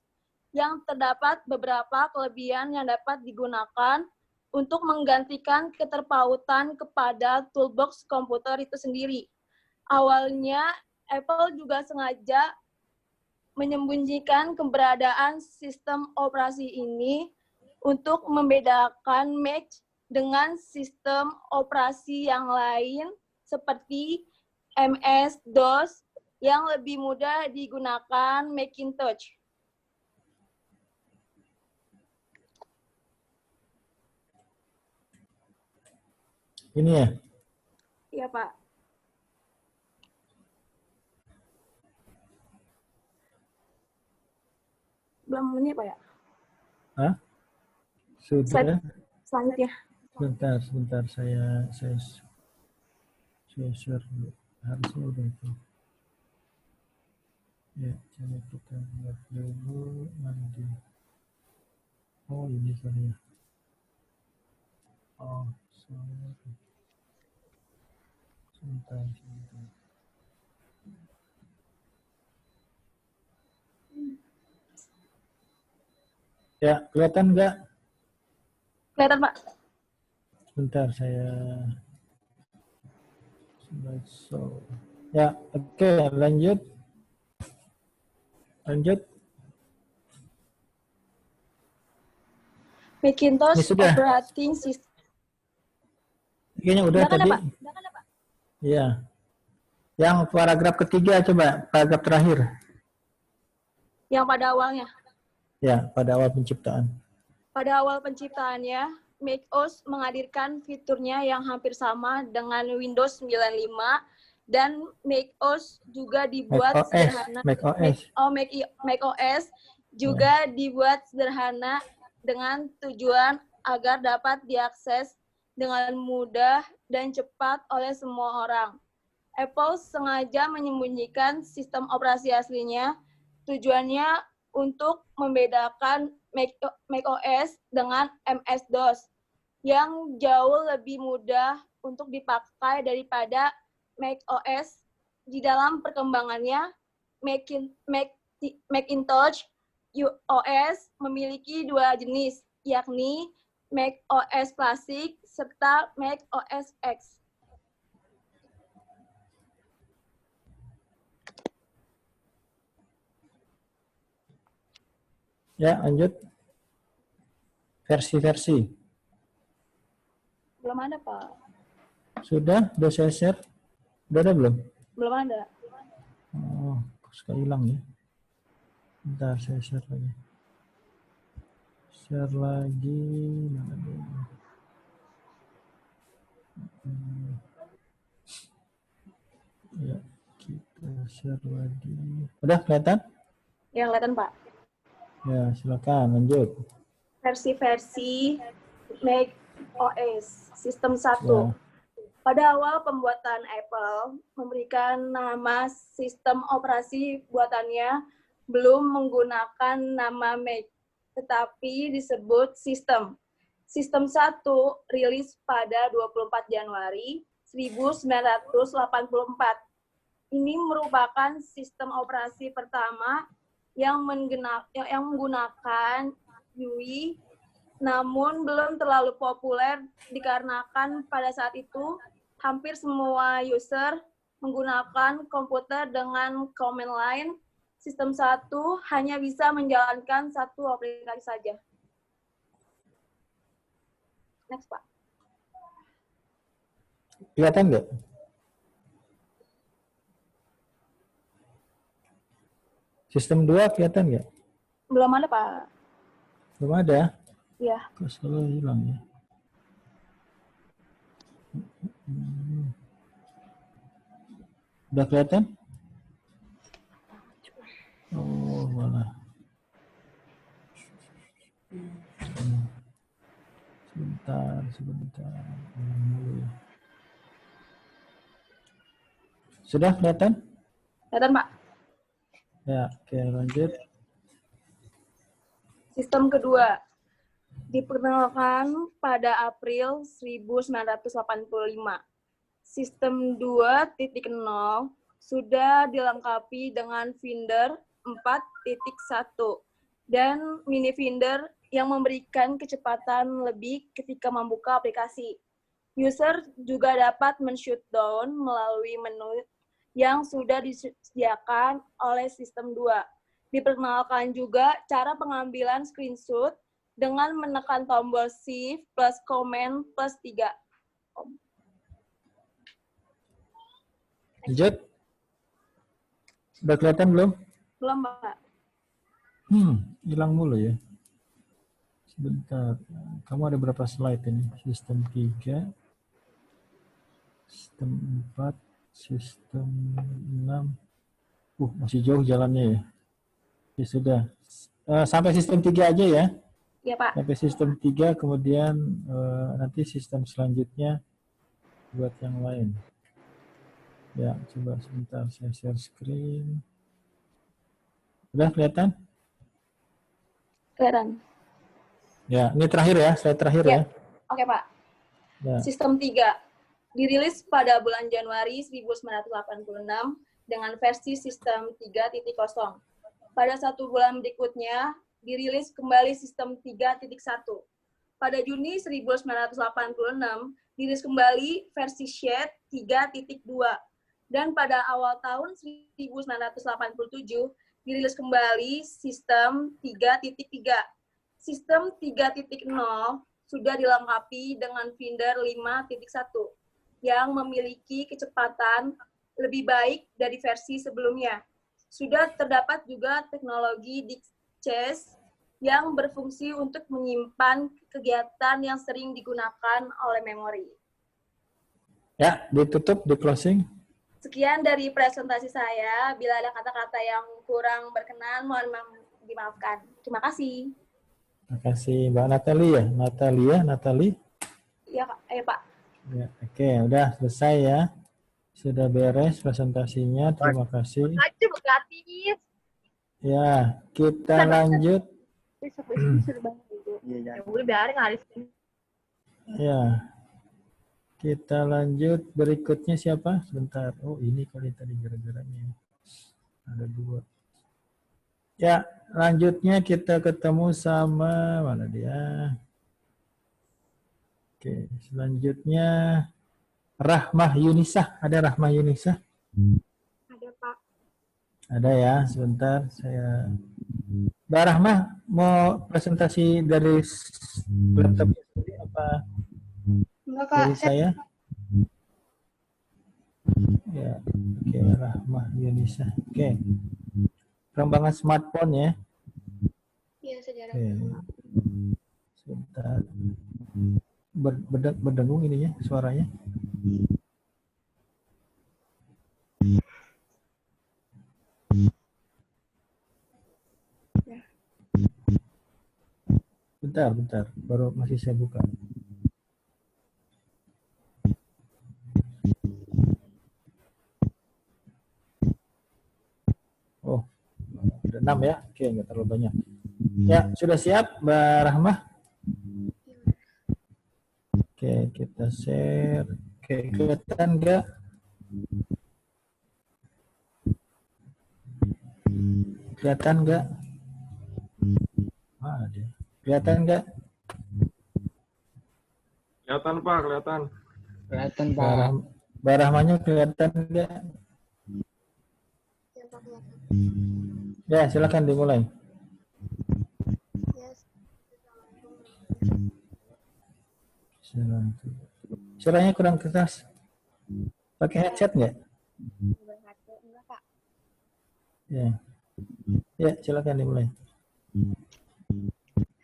yang terdapat beberapa kelebihan yang dapat digunakan untuk menggantikan keterpautan kepada toolbox komputer itu sendiri. Awalnya, Apple juga sengaja menyembunyikan keberadaan sistem operasi ini untuk membedakan Mac dengan sistem operasi yang lain seperti MS-DOS yang lebih mudah digunakan Macintosh. Ini ya? Iya, Pak. Belum ini, Pak ya? Hah? Sudah? Selanjutnya. Sebentar, saya share dulu. Harusnya udah itu. Ya, coba kita buat dulu nanti. Oh, ini kali ya. Oh, sorry. Sebentar. Ya, kelihatan nggak? Kelihatan, Pak. Sebentar, saya ya, oke, lanjut. Macintosh operating system. Kayaknya udah tadi. Pak. Iya. Yang paragraf ketiga coba, paragraf terakhir. Yang pada awalnya. Ya, pada awal penciptaan. Pada awal penciptaannya, Mac-OS menghadirkan fiturnya yang hampir sama dengan Windows 95 dan Mac-OS juga dibuat sederhana. Mac-OS juga dibuat sederhana dengan tujuan agar dapat diakses dengan mudah dan cepat oleh semua orang. Apple sengaja menyembunyikan sistem operasi aslinya. Tujuannya untuk membedakan Mac-OS dengan MS-DOS yang jauh lebih mudah untuk dipakai daripada Mac-OS. Di dalam perkembangannya, Macintosh OS memiliki dua jenis, yakni Mac-OS Classic serta Mac-OS X. Ya, lanjut. Versi-versi. Belum ada, Pak. Sudah saya share? Udah ada belum? Belum ada. Oh, sekali hilang ya. Bentar, saya share lagi. Share lagi. Mana dia? Ya, kita share lagi. Udah kelihatan? Yang kelihatan, Pak. Ya, silakan lanjut. Versi-versi Mac OS sistem 1. Ya. Pada awal pembuatan Apple memberikan nama sistem operasi buatannya belum menggunakan nama Mac, tetapi disebut sistem. Sistem 1 rilis pada 24 Januari 1984. Ini merupakan sistem operasi pertama yang menggunakan UI, namun belum terlalu populer dikarenakan pada saat itu hampir semua user menggunakan komputer dengan command line. Sistem 1 hanya bisa menjalankan satu aplikasi saja. Next, Pak. Kelihatan nggak? Sistem 2 kelihatan nggak? Belum ada, Pak. Belum ada? Ya. Kok selalu hilang ya? Udah kelihatan? Oh, malah. Sebentar. Sudah kelihatan? Kelihatan, Pak. Ya, oke, lanjut. Sistem kedua diperkenalkan pada April 1985. Sistem 2.0 sudah dilengkapi dengan Finder 4.1 dan Mini Finder yang memberikan kecepatan lebih ketika membuka aplikasi. User juga dapat men-shutdown melalui menu yang sudah disediakan oleh sistem 2. Diperkenalkan juga cara pengambilan screenshot dengan menekan tombol Shift plus Command plus 3. Lanjut. Udah kelihatan belum? Belum, Pak. Hilang mulu ya. Sebentar. Kamu ada berapa slide ini? Sistem 3, sistem 4, sistem 6. Masih jauh jalannya ya. Ya sudah. Sampai sistem 3 aja ya. Iya, Pak. Sampai sistem 3, kemudian nanti sistem selanjutnya buat yang lain. Ya, coba sebentar saya share screen. Udah kelihatan? Kelihatan. Ya, ini terakhir ya, slide terakhir ya. Oke, Pak. Ya. Sistem 3 dirilis pada bulan Januari 1986 dengan versi sistem 3.0. Pada 1 bulan berikutnya, dirilis kembali sistem 3.1. Pada Juni 1986, dirilis kembali versi Shed 3.2. Dan pada awal tahun 1987, dirilis kembali sistem 3.3. Sistem 3.0 sudah dilengkapi dengan Finder 5.1 yang memiliki kecepatan lebih baik dari versi sebelumnya. Sudah terdapat juga teknologi DiskCache yang berfungsi untuk menyimpan kegiatan yang sering digunakan oleh memori. Ya, ditutup, di closing. Sekian dari presentasi saya. Bila ada kata-kata yang kurang berkenan, mohon dimaafkan. Terima kasih. Terima kasih Mbak Natali. Iya, Pak. Pak. Ya, oke, udah selesai ya. Sudah beres presentasinya. Terima kasih. Gratis. Ya, kita lanjut. Ya, kita lanjut. Berikutnya siapa? Sebentar. Oh, ini kali tadi gara-garanya. Ada 2. Ya, lanjutnya kita ketemu sama mana dia? Oke, selanjutnya Rahmah Yunisah. Ada Rahmah Yunisah? Ada, Pak. Ada ya, sebentar saya. Mbak Rahmah mau presentasi dari laptop sendiri apa Enggak, Kak. dari saya? Ya, oke, Rahmah Yunisa. Oke. Perkembangan smartphone ya. Iya, sejarah. Oke. Sebentar. Berdengung ininya suaranya. Bentar. Baru masih saya buka. Oh, ada 6 ya. Oke, nggak terlalu banyak. Ya, sudah siap Mbak Rahmah? Oke, kita share. Oke, kelihatan nggak? Kelihatan nggak? Ada. Kelihatan nggak? Kelihatan Pak, kelihatan. Kelihatan, Pak. Mbak Rahmanya kelihatan nggak? Ya, Pak, kelihatan. Ya, silakan dimulai. Yes. Suaranya kurang keras. Pakai headset nggak? Enggak, Pak. Ya. Ya, silakan dimulai.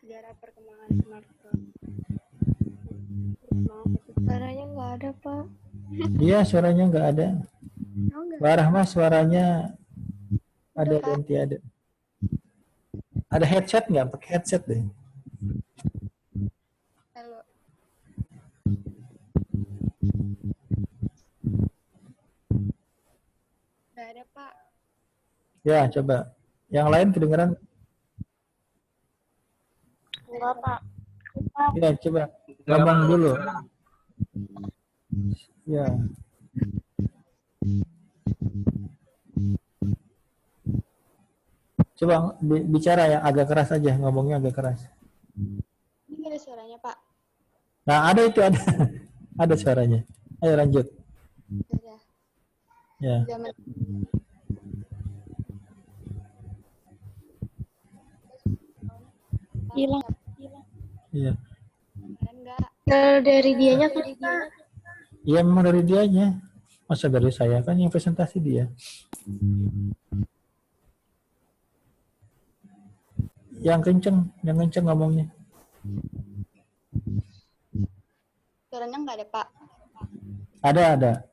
Sejarah perkembangan smartphone. Suaranya nggak ada, Pak. Iya, suaranya nggak ada. Oh, nggak. Mbak Rahmah suaranya ada dan tiada. Ada headset nggak? Pakai headset deh. Halo. Nggak ada, Pak. Ya, coba. Yang lain kedengeran? Enggak, Pak. Ya, coba. Ngomong dulu. Ya. Coba bicara yang agak keras aja, ngomongnya agak keras. Ini nggak ada suaranya, Pak. Nah, ada itu ada. Ada suaranya. Ayo lanjut. Udah. Ya. Zaman hilang. Iya. Enggak. Kalau dari dianya kan Iya, memang dari dianya. Masa dari saya kan yang presentasi dia. Yang kenceng ngomongnya. suaranya nggak ada, Pak. Ada.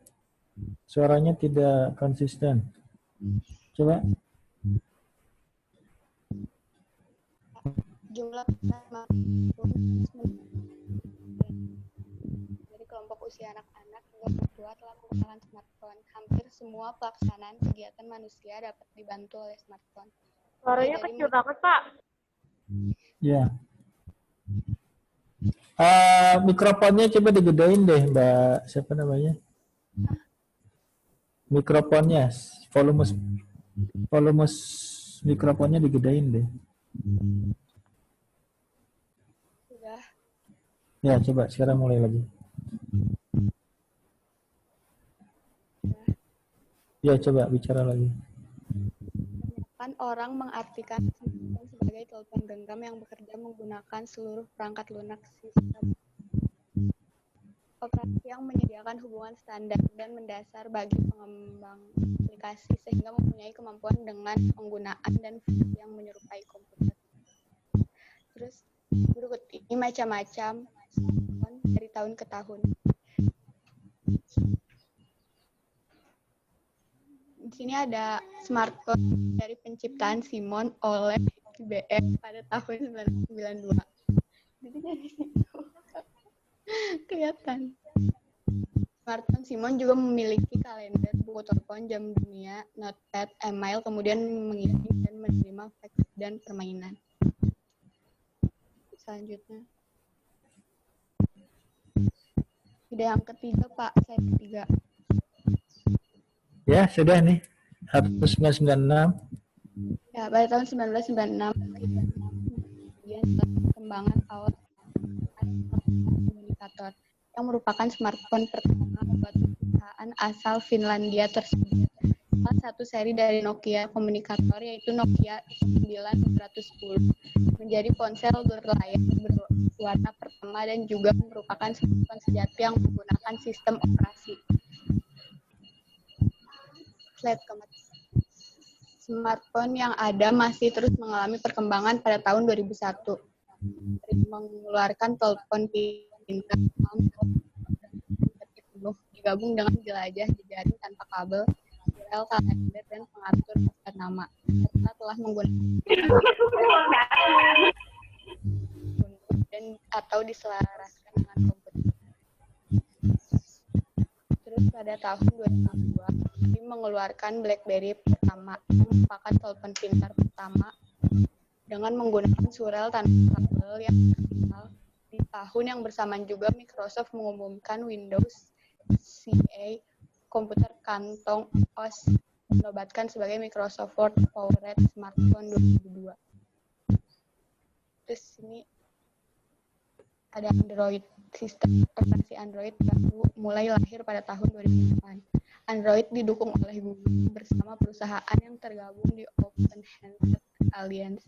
Suaranya tidak konsisten. Coba. Jumlah dari kelompok usia anak-anak hingga orang tua telah menggunakan smartphone. Hampir semua pelaksanaan kegiatan manusia dapat dibantu oleh smartphone. Suaranya kecil banget, Pak. Ya. Mikrofonnya coba digedein deh, Mbak. Siapa namanya? Mikrofonnya, volume mikrofonnya digedein deh. Sudah. Ya, coba sekarang mulai lagi. Ya, coba bicara lagi. Kebanyakan orang mengartikan smartphone sebagai telepon genggam yang bekerja menggunakan seluruh perangkat lunak sistem operasi yang menyediakan hubungan standar dan mendasar bagi pengembang aplikasi sehingga mempunyai kemampuan dengan penggunaan dan fungsi yang menyerupai komputer. Terus berikut ini macam-macam smartphone dari tahun ke tahun. Di sini ada smartphone dari penciptaan Simon oleh IBM pada tahun 1992. Jadi dari situ kelihatan. Smartphone Simon juga memiliki kalender, buku telepon, jam dunia, notepad, email, kemudian mengirim dan menerima fax dan permainan. Selanjutnya. Ide yang ketiga, Pak. Saya ketiga. Ya, sudah nih. 1996. Ya, pada tahun 1996, kemudian perkembangan awal komunikator yang merupakan smartphone pertama buat perusahaan asal Finlandia tersebut. salah satu seri dari Nokia komunikator yaitu Nokia 9210 menjadi ponsel berlayar berwarna pertama dan juga merupakan smartphone sejati yang menggunakan sistem operasi. Slide keempat. Smartphone yang ada masih terus mengalami perkembangan pada tahun 2001. Dari mengeluarkan telepon pintar digabung dengan jelajah jejaring tanpa kabel, rel kalender dan pengatur daftar nama. Serta telah menggunakan dan atau diselaraskan dengan komputer. Terus pada tahun 2002, kami mengeluarkan BlackBerry pertama, yang merupakan telepon pintar pertama dengan menggunakan surel tanpa kabel yang terkenal. Di tahun yang bersamaan juga Microsoft mengumumkan Windows CA, komputer kantong OS, dinobatkan sebagai Microsoft Word Powered Smartphone 2002. Terus ini ada Android. Sistem operasi Android baru mulai lahir pada tahun 2008. Android didukung oleh Google bersama perusahaan yang tergabung di Open Handset Alliance.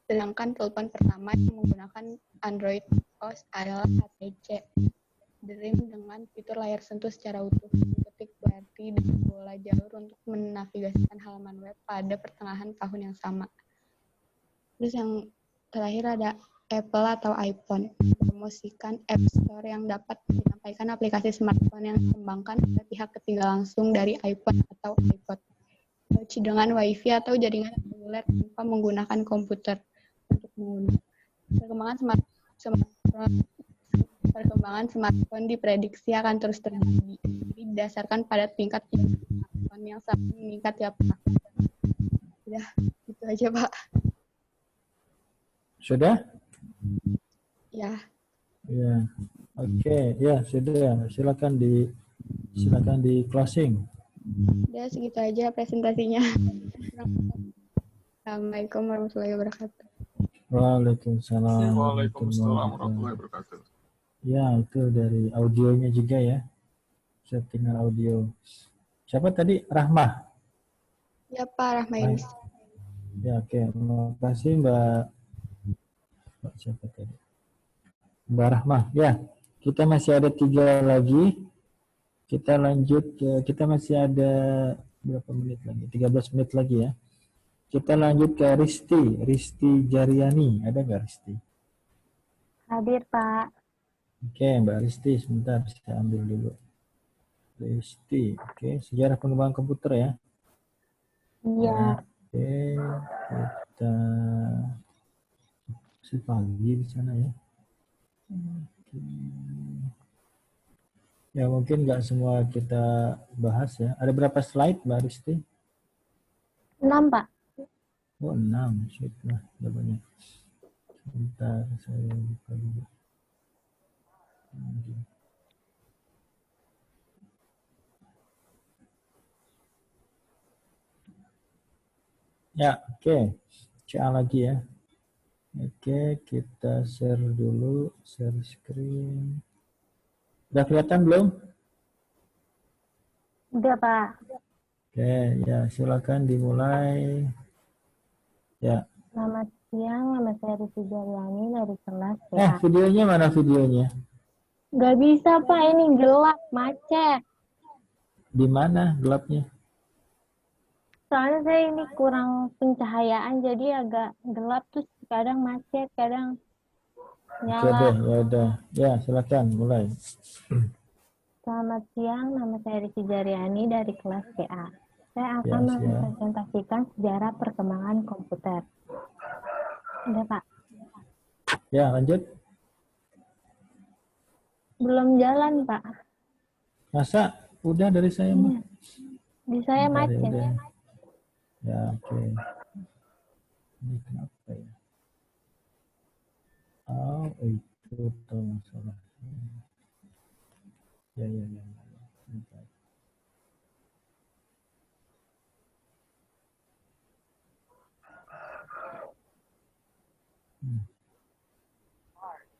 Sedangkan telepon pertama yang menggunakan Android OS adalah HTC Dream dengan fitur layar sentuh secara utuh, ketik QWERTY dan bola jalur untuk menavigasikan halaman web pada pertengahan tahun yang sama. Terus yang terakhir ada Apple atau iPhone, mempromosikan App Store yang dapat menyampaikan aplikasi smartphone yang dikembangkan oleh pihak ketiga langsung dari iPhone atau iPod, dengan WiFi atau jaringan seluler tanpa menggunakan komputer untuk mengunduh. Perkembangan smartphone diprediksi akan terus terjadi, didasarkan pada tingkat smartphone yang sangat meningkat tiap tahun. Udah, gitu aja, Pak. Sudah? Ya. Ya. Oke, ya sudah. Silakan di closing. Udah segitu aja presentasinya. Assalamualaikum warahmatullahi wabarakatuh. Waalaikumsalam Waalaikumsalam warahmatullahi wabarakatuh. Ya, itu dari audionya juga ya. Settingan audio. Siapa tadi? Rahmah. Ya, Pak Rahma Yunus. Ya, oke. Terima kasih Mbak siapa tadi? Mbak Rahmah. Ya, kita masih ada 3 lagi. Kita lanjut ke, kita masih ada berapa menit lagi? 13 menit lagi ya. Kita lanjut ke Risti Jariani. Ada nggak Risti? Hadir, Pak. Oke, Mbak Risti, sebentar saya ambil dulu. Risti, oke. Sejarah pengembangan komputer ya. Iya. Oke, kita si pagi di sana ya. Oke. Ya mungkin nggak semua kita bahas ya. Ada berapa slide Mbak Risti? 6, Pak. Oh 6, sudah banyak. Sebentar saya buka dulu. Ya, oke. CA lagi ya. Oke, kita share dulu, share screen. Udah kelihatan belum? Udah, Pak. Oke, ya silakan dimulai. Ya. Selamat siang, nama saya Risti Jariani dari kelas PA. Videonya mana videonya? Nggak bisa, Pak. Ini gelap, macet. Di mana gelapnya? Soalnya saya ini kurang pencahayaan, jadi agak gelap, terus kadang macet, kadang nyala. Oke deh, ya udah. Ya, silakan mulai. Selamat siang, nama saya Risti Jariani dari kelas PA. Saya akan mempresentasikan sejarah perkembangan komputer. Udah, Pak. Ya, lanjut. Belum jalan, Pak. Masa? Udah dari saya mah. Di saya macet. Udah. Ya, oke. Ini kenapa ya? Oh, itu tuh masalah. Ya. Bentar.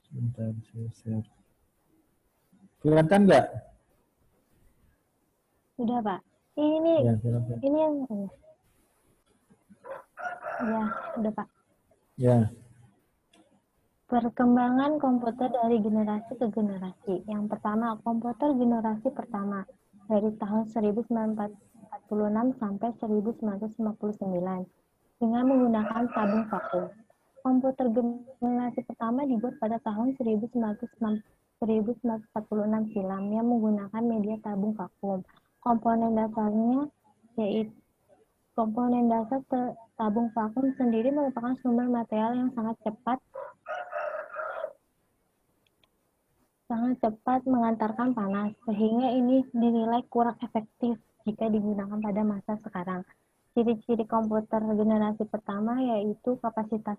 Sebentar, saya share. Kelihatan nggak? Sudah, Pak. Ini Ya, silakan. ini yang ya, udah Pak. Ya, Perkembangan komputer dari generasi ke generasi. Yang pertama, komputer generasi pertama dari tahun 1946 sampai 1959 dengan menggunakan tabung vakum. Komputer generasi pertama dibuat pada tahun 1946 silam yang menggunakan media tabung vakum. Komponen dasarnya yaitu komponen dasar tabung vakum sendiri merupakan sumber material yang sangat cepat mengantarkan panas, sehingga ini dinilai kurang efektif jika digunakan pada masa sekarang. Ciri-ciri komputer generasi pertama yaitu kapasitas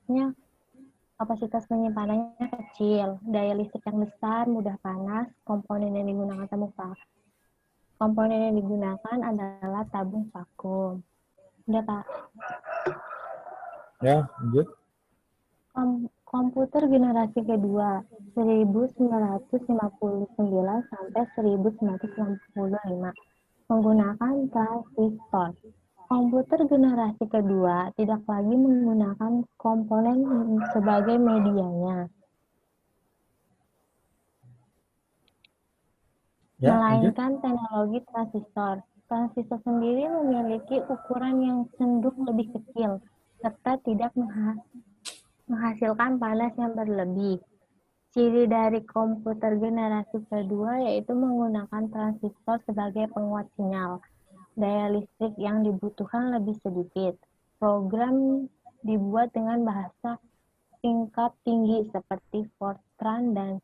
penyimpanannya kecil, daya listrik yang besar, mudah panas, komponen yang digunakan adalah tabung vakum. Udah, Pak. ya, lanjut. Komputer generasi kedua 1959 sampai 1965 menggunakan transistor. Komputer generasi kedua tidak lagi menggunakan komponen sebagai medianya, Ya, lanjut. melainkan teknologi transistor. Transistor sendiri memiliki ukuran yang cenderung lebih kecil serta tidak menghasilkan panas yang berlebih. Ciri dari komputer generasi kedua yaitu menggunakan transistor sebagai penguat sinyal. Daya listrik yang dibutuhkan lebih sedikit. Program dibuat dengan bahasa tingkat tinggi seperti Fortran dan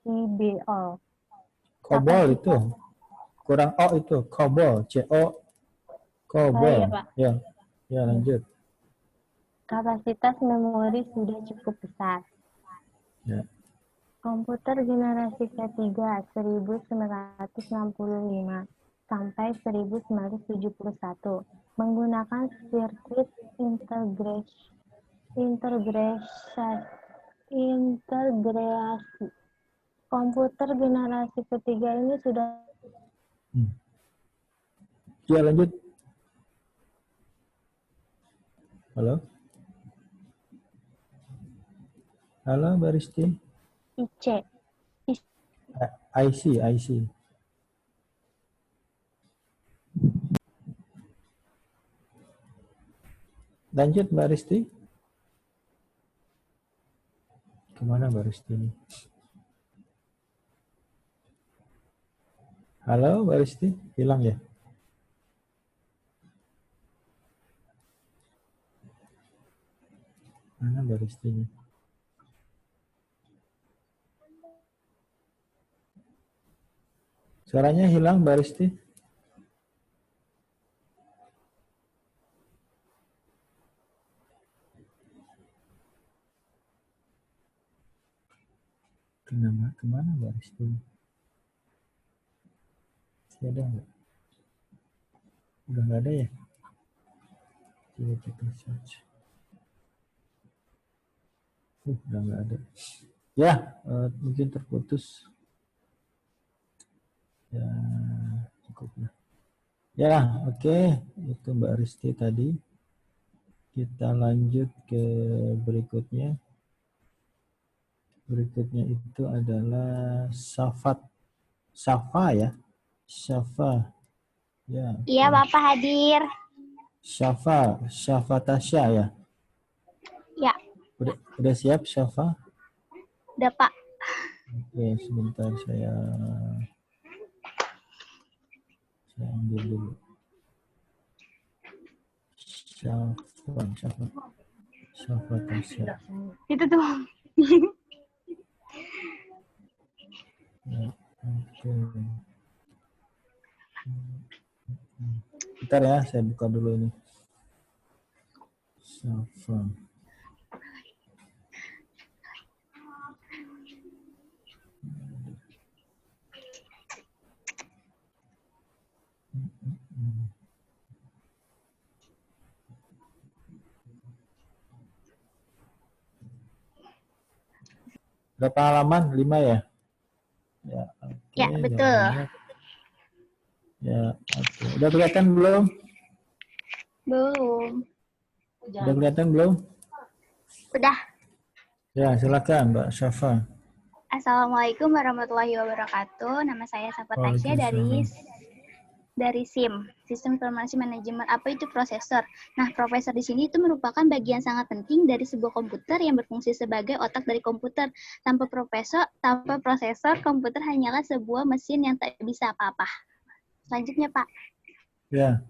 CBOL. COBOL itu. Kurang O itu. COBOL. C-O. COBOL. Iya, Pak. Ya, lanjut. Kapasitas memori sudah cukup besar. Ya. Komputer generasi ketiga 1965 sampai 1971 menggunakan sirkuit integrasi. Komputer generasi ketiga ini sudah Ya, lanjut. Halo? Halo, Mbak Risti. IC. IC. Lanjut, Mbak Risti. Kemana Mbak Risti ini? Halo, Mbak Risti. Hilang ya? Mana Mbak Risti ini? Suaranya hilang, Mbak Risti. Kemana Mbak Risti? Masih ada nggak? Udah nggak ada ya? Coba kita search. Udah nggak ada. Ya, mungkin terputus. Ya, cukup lah. Ya, oke. Itu Mbak Risti tadi. Kita lanjut ke berikutnya. Berikutnya itu adalah Safa ya. Safa. Ya. Iya, Bapak hadir. Safa Tasya ya. Ya. Udah siap Safa? Udah, Pak. Oke, sebentar saya ambil dulu. Safa Tasya. Itu tuh. Ya, oke. Bentar ya, saya buka dulu ini. Safa. Berapa halaman? 5 ya? Ya, okay, Ya, betul. Ya, oke. Udah kelihatan belum? Belum. Udah kelihatan belum? Udah. Ya, silakan Mbak Syafa. Assalamualaikum warahmatullahi wabarakatuh. Nama saya Safa Tasya dari SIM, Sistem Informasi Manajemen. Apa itu prosesor? Nah, prosesor di sini itu merupakan bagian sangat penting dari sebuah komputer yang berfungsi sebagai otak dari komputer. Tanpa prosesor, komputer hanyalah sebuah mesin yang tak bisa apa-apa. Selanjutnya, Pak. Ya.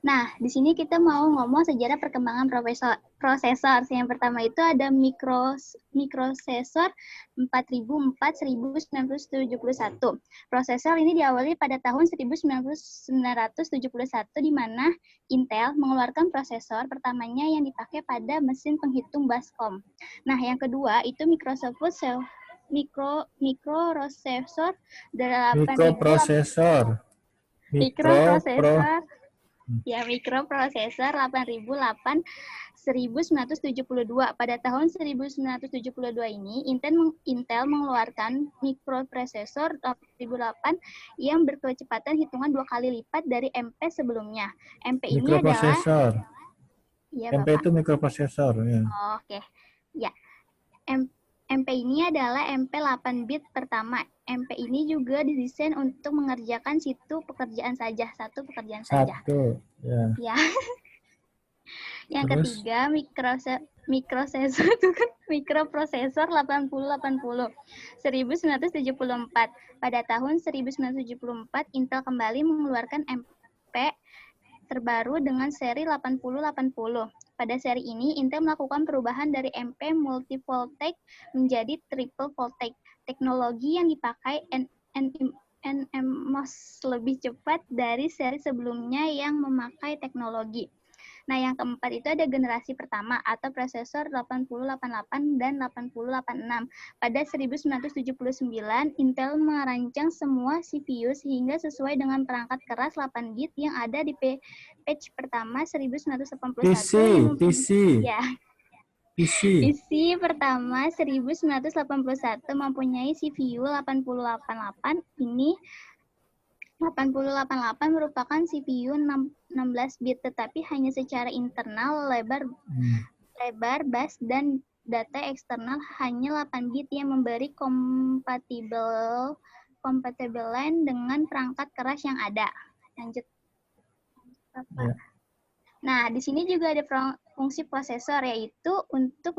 Nah, di sini kita mau ngomong sejarah perkembangan prosesor. Yang pertama itu ada mikrosesor 4004-1971. Prosesor ini diawali pada tahun 1971 di mana Intel mengeluarkan prosesor pertamanya yang dipakai pada mesin penghitung Bascom. Nah, yang kedua itu mikroprosesor 1972. Pada tahun 1972 ini, Intel mengeluarkan mikroprosesor 8008 yang berkecepatan hitungan 2 kali lipat dari MP sebelumnya. MP ini adalah... Ya, MP itu mikroprosesor. Ya. Oh, oke. Ya. MP ini adalah MP 8 bit pertama. MP ini juga didesain untuk mengerjakan satu pekerjaan saja. Satu, ya. Ya. Yang ketiga, mikroprosesor 8080 1974. Pada tahun 1974, Intel kembali mengeluarkan MP terbaru dengan seri 8080. Pada seri ini, Intel melakukan perubahan dari MP multi-voltage menjadi triple voltage. Teknologi yang dipakai NMOS lebih cepat dari seri sebelumnya yang memakai teknologi. Nah, yang keempat itu ada generasi pertama atau prosesor 8088 dan 8086. Pada 1979, Intel merancang semua CPU sehingga sesuai dengan perangkat keras 8 bit yang ada di patch pertama 1981. PC pertama 1981 mempunyai CPU 8088. Ini 8088 merupakan CPU 16 bit, tetapi hanya secara internal lebar bus dan data eksternal hanya 8 bit yang memberi kompatibel line dengan perangkat keras yang ada. Lanjut. Ya. Nah, di sini juga ada fungsi prosesor, yaitu untuk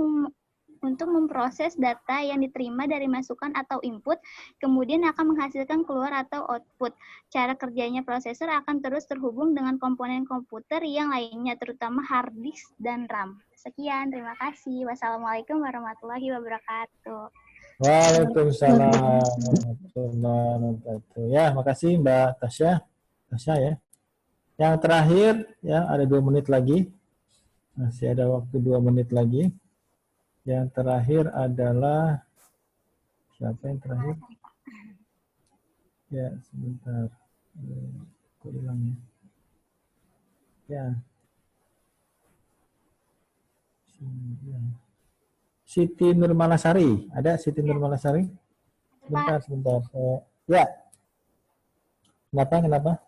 memproses data yang diterima dari masukan atau input, kemudian akan menghasilkan keluar atau output. Cara kerjanya prosesor akan terus terhubung dengan komponen komputer yang lainnya, terutama hard disk dan RAM. Sekian, terima kasih. Wassalamualaikum warahmatullahi wabarakatuh. Waalaikumsalam warahmatullahi wabarakatuh. Ya, makasih Mbak Tasya ya. Yang terakhir, ya ada 2 menit lagi. Masih ada waktu 2 menit lagi. Yang terakhir adalah siapa yang terakhir? Ya, sebentar. Kok hilang ya? Ya. Siti Nurmalasari. Ada Siti Nurmalasari? Sebentar. Ya. Kenapa?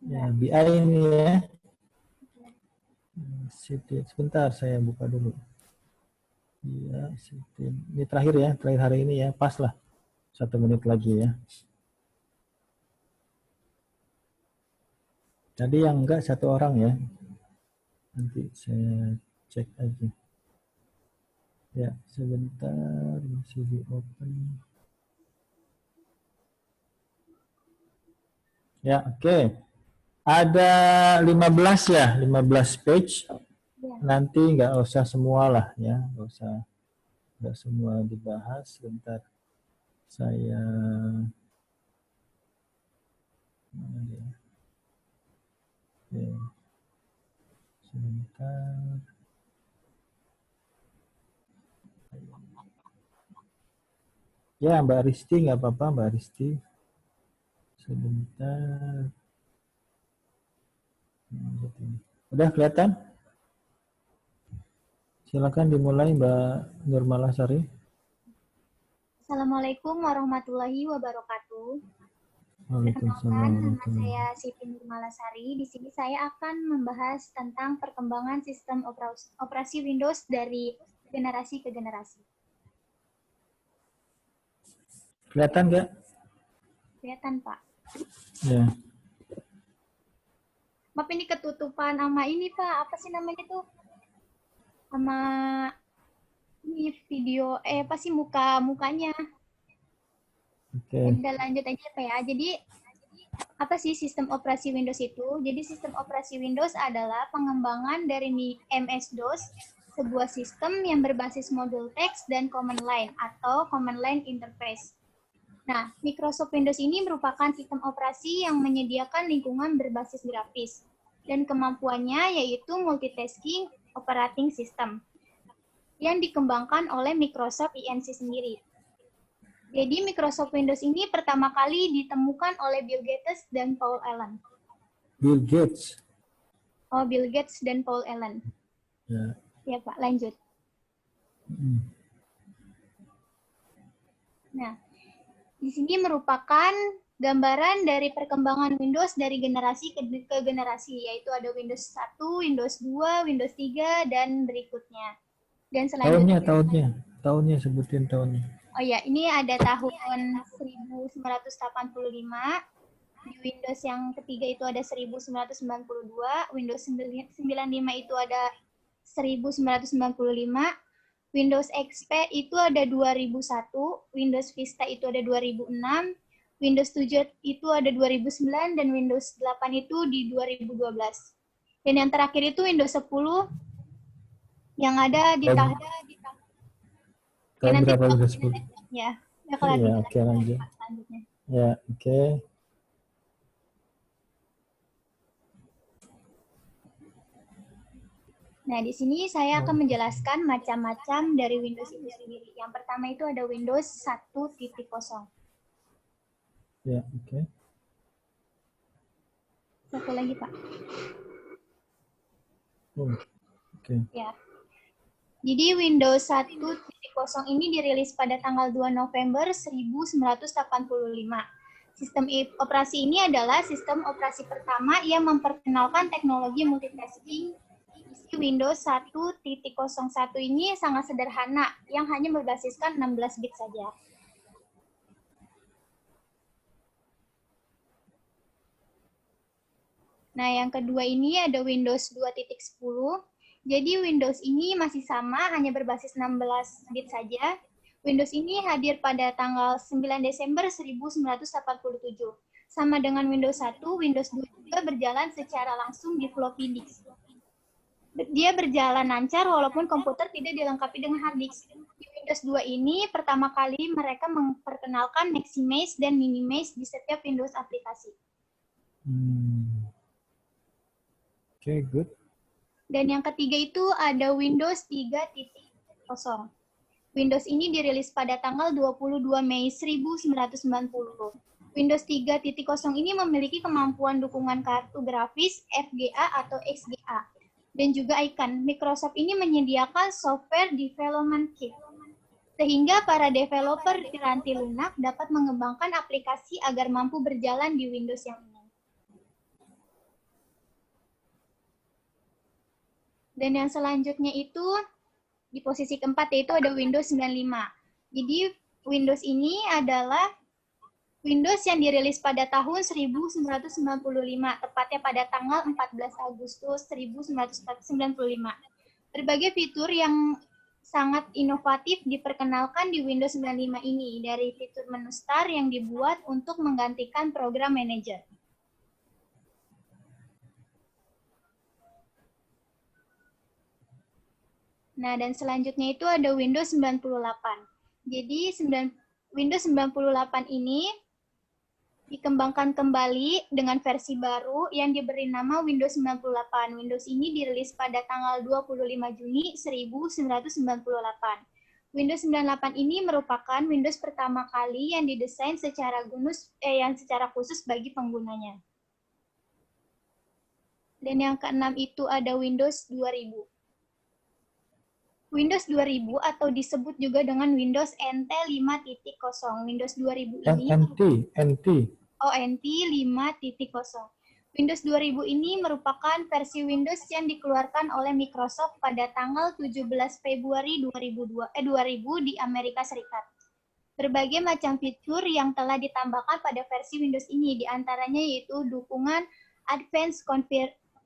Ya, BI ini ya. Siti, sebentar saya buka dulu. Iya, Siti. Ini terakhir ya, terakhir hari ini ya, pas lah. 1 menit lagi ya. Tadi yang enggak 1 orang ya. Nanti saya cek aja. Ya, sebentar masih di open. Ya, oke. Ada 15 ya, 15 page. Nanti nggak usah semua lah ya, nggak semua dibahas. Sebentar, saya sebentar. Ya, Mbak Risti nggak apa-apa, Mbak Risti. Sebentar. Udah kelihatan? Silakan dimulai Mbak Nurmalasari. Assalamualaikum warahmatullahi wabarakatuh. Waalaikumsalam. Nama saya Siti Nurmalasari. Di sini saya akan membahas tentang perkembangan sistem operasi Windows dari generasi ke generasi. Kelihatan nggak? Kelihatan, Pak. Ya. Maaf ini ketutupan sama ini, Pak. Apa sih namanya tuh? Sama ini video, apa sih mukanya? Oke. Udah lanjut aja, Pak ya. Jadi, apa sih sistem operasi Windows itu? Jadi, sistem operasi Windows adalah pengembangan dari MS-DOS, sebuah sistem yang berbasis modul teks dan command line atau command line interface. Nah, Microsoft Windows ini merupakan sistem operasi yang menyediakan lingkungan berbasis grafis, dan kemampuannya yaitu multitasking operating system yang dikembangkan oleh Microsoft INC sendiri. Jadi, Microsoft Windows ini pertama kali ditemukan oleh Bill Gates dan Paul Allen. Bill Gates. Oh, Bill Gates dan Paul Allen. Ya. Ya, Pak, lanjut. Nah, di sini merupakan gambaran dari perkembangan Windows dari generasi ke generasi, yaitu ada Windows 1, Windows 2, Windows 3, dan berikutnya. Dan selanjutnya Tahunnya sebutin tahunnya. Oh ya, ini ada tahun 1985. Di Windows yang ketiga itu ada 1992, Windows 95 itu ada 1995, Windows XP itu ada 2001, Windows Vista itu ada 2006, Windows 7 itu ada 2009, dan Windows 8 itu di 2012. Dan yang terakhir itu Windows 10 yang ada di tahun berapa Windows 10? Ya, oke, lanjut. Ya, oke. Nah, di sini saya akan menjelaskan macam-macam dari Windows itu sendiri. Yang pertama itu ada Windows 1.0. Ya, oke. Satu lagi, Pak. Oke. Ya. Jadi Windows 1.0 ini dirilis pada tanggal 2 November 1985. Sistem operasi ini adalah sistem operasi pertama yang memperkenalkan teknologi multitasking. Windows 1.01 ini sangat sederhana, yang hanya berbasiskan 16 bit saja. Nah, yang kedua ini ada Windows 2.10. Jadi Windows ini masih sama, hanya berbasis 16 bit saja. Windows ini hadir pada tanggal 9 Desember 1987. Sama dengan Windows 1, Windows 2 juga berjalan secara langsung di floppy disk. Dia berjalan lancar walaupun komputer tidak dilengkapi dengan hard disk. Di Windows 2 ini pertama kali mereka memperkenalkan maximize dan minimize di setiap Windows aplikasi. Oke, good. Dan yang ketiga itu ada Windows 3.0. Windows ini dirilis pada tanggal 22 Mei 1990. Windows 3.0 ini memiliki kemampuan dukungan kartu grafis FGA atau XGA. Dan juga icon. Microsoft ini menyediakan software development kit, sehingga para developer piranti lunak dapat mengembangkan aplikasi agar mampu berjalan di Windows yang ini. Dan yang selanjutnya itu di posisi keempat yaitu ada Windows 95. Jadi Windows ini adalah Windows yang dirilis pada tahun 1995, tepatnya pada tanggal 14 Agustus 1995. Berbagai fitur yang sangat inovatif diperkenalkan di Windows 95 ini, dari fitur menu Start yang dibuat untuk menggantikan program manager. Nah, dan selanjutnya itu ada Windows 98. Jadi Windows 98 ini dikembangkan kembali dengan versi baru yang diberi nama Windows 98. Windows ini dirilis pada tanggal 25 Juni 1998. Windows 98 ini merupakan Windows pertama kali yang didesain secara khusus bagi penggunanya. Dan yang keenam itu ada Windows 2000. Windows 2000 atau disebut juga dengan Windows NT 5.0. Windows 2000 ini NT. ONT 5.0. Windows 2000 ini merupakan versi Windows yang dikeluarkan oleh Microsoft pada tanggal 17 Februari 2000 di Amerika Serikat. Berbagai macam fitur yang telah ditambahkan pada versi Windows ini, diantaranya yaitu dukungan Advanced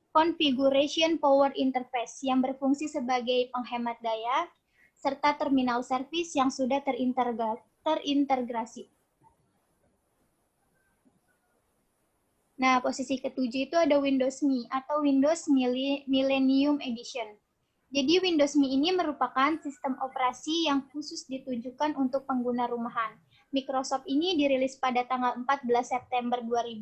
Configuration Power Interface yang berfungsi sebagai penghemat daya, serta terminal service yang sudah terintegrasi. Nah, posisi ketujuh itu ada Windows Me atau Windows Millennium Edition. Jadi Windows Me ini merupakan sistem operasi yang khusus ditujukan untuk pengguna rumahan. Microsoft ini dirilis pada tanggal 14 September 2000.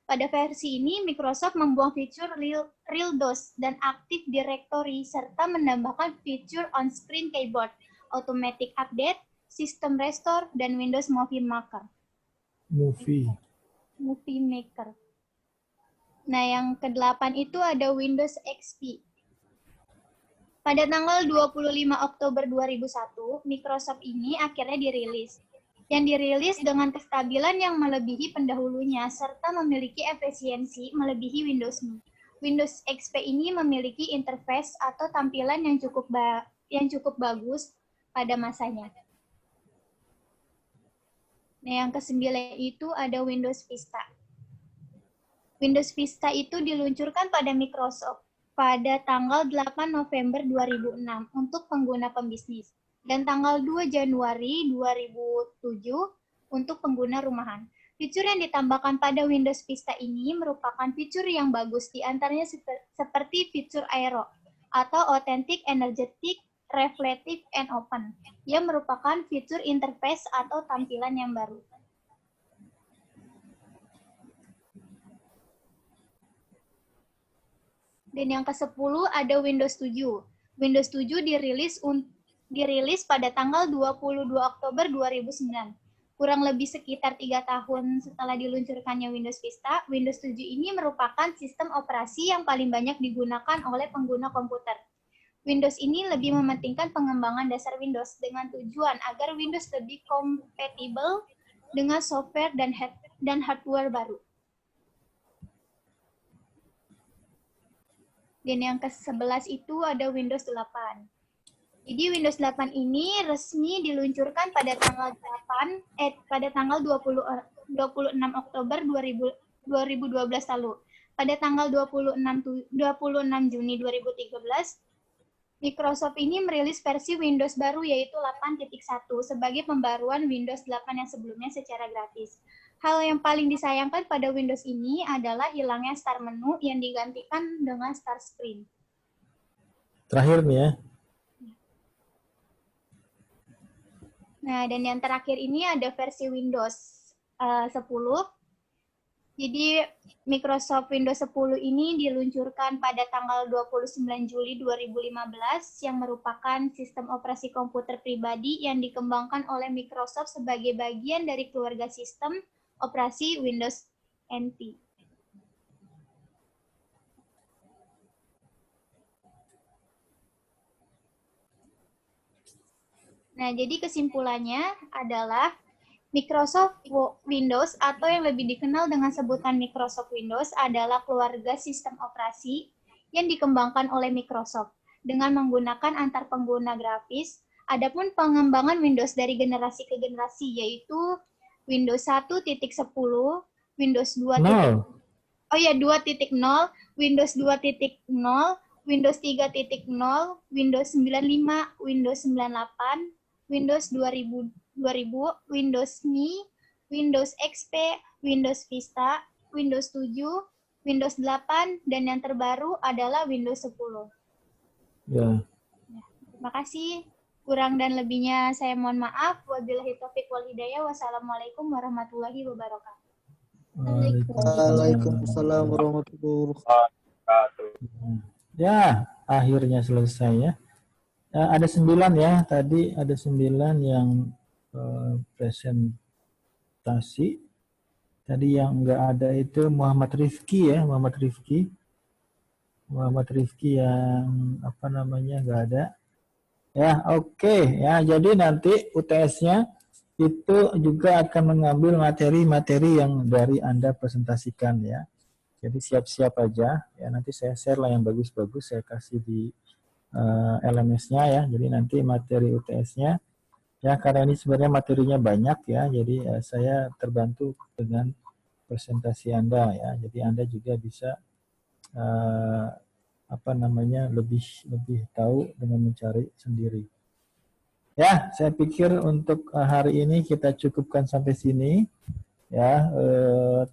Pada versi ini, Microsoft membuang fitur Real DOS dan Active Directory, serta menambahkan fitur on-screen keyboard, automatic update, system restore, dan Windows Movie Maker. Movie Maker. Nah, yang ke-8 itu ada Windows XP. Pada tanggal 25 Oktober 2001, Microsoft ini akhirnya dirilis. Yang dirilis dengan kestabilan yang melebihi pendahulunya, serta memiliki efisiensi melebihi Windows Me. Windows XP ini memiliki interface atau tampilan yang cukup bagus pada masanya. Nah, yang ke-9 itu ada Windows Vista. Windows Vista itu diluncurkan pada Microsoft pada tanggal 8 November 2006 untuk pengguna pembisnis dan tanggal 2 Januari 2007 untuk pengguna rumahan. Fitur yang ditambahkan pada Windows Vista ini merupakan fitur yang bagus, di antaranya seperti fitur Aero atau Authentic, Energetic, Reflective, and Open, yang merupakan fitur interface atau tampilan yang baru. Dan yang ke-10 ada Windows 7. Windows 7 dirilis pada tanggal 22 Oktober 2009. Kurang lebih sekitar 3 tahun setelah diluncurkannya Windows Vista, Windows 7 ini merupakan sistem operasi yang paling banyak digunakan oleh pengguna komputer. Windows ini lebih mementingkan pengembangan dasar Windows dengan tujuan agar Windows lebih kompatibel dengan software dan hardware baru. Dan yang ke-11 itu ada Windows 8. Jadi Windows 8 ini resmi diluncurkan pada tanggal 26 Oktober 2012 lalu. Pada tanggal 26 Juni 2013, Microsoft ini merilis versi Windows baru yaitu 8.1 sebagai pembaruan Windows 8 yang sebelumnya secara gratis. Hal yang paling disayangkan pada Windows ini adalah hilangnya Start menu yang digantikan dengan Start screen. Terakhir nih ya. Nah, dan yang terakhir ini ada versi Windows 10. Jadi Microsoft Windows 10 ini diluncurkan pada tanggal 29 Juli 2015 yang merupakan sistem operasi komputer pribadi yang dikembangkan oleh Microsoft sebagai bagian dari keluarga sistem operasi Windows NT. Nah, jadi kesimpulannya adalah Microsoft Windows atau yang lebih dikenal dengan sebutan Microsoft Windows adalah keluarga sistem operasi yang dikembangkan oleh Microsoft dengan menggunakan antar pengguna grafis. Adapun pengembangan Windows dari generasi ke generasi yaitu Windows 1.10, Windows 2.0, Windows 2.0, Windows 3.0, Windows 95, Windows 98, Windows 2000, Windows Me, Windows XP, Windows Vista, Windows 7, Windows 8, dan yang terbaru adalah Windows 10. Ya. Terima kasih. Kurang dan lebihnya saya mohon maaf. Wabillahi taufiq wal hidayah. Wassalamualaikum warahmatullahi wabarakatuh. Waalaikumsalam warahmatullahi wabarakatuh. Ya, akhirnya selesai ya. Ada 9 ya, tadi ada 9 yang presentasi. Tadi yang enggak ada itu Muhammad Rifki ya, Muhammad Rifki yang apa namanya enggak ada. Ya, oke. Ya, jadi nanti UTS-nya itu juga akan mengambil materi-materi yang dari Anda presentasikan ya. Jadi siap-siap aja ya, nanti saya share lah yang bagus-bagus, saya kasih di LMS-nya ya. Jadi nanti materi UTS-nya ya, karena ini sebenarnya materinya banyak ya, jadi saya terbantu dengan presentasi Anda ya. Jadi Anda juga bisa lebih tahu dengan mencari sendiri. Ya, saya pikir untuk hari ini kita cukupkan sampai sini. Ya,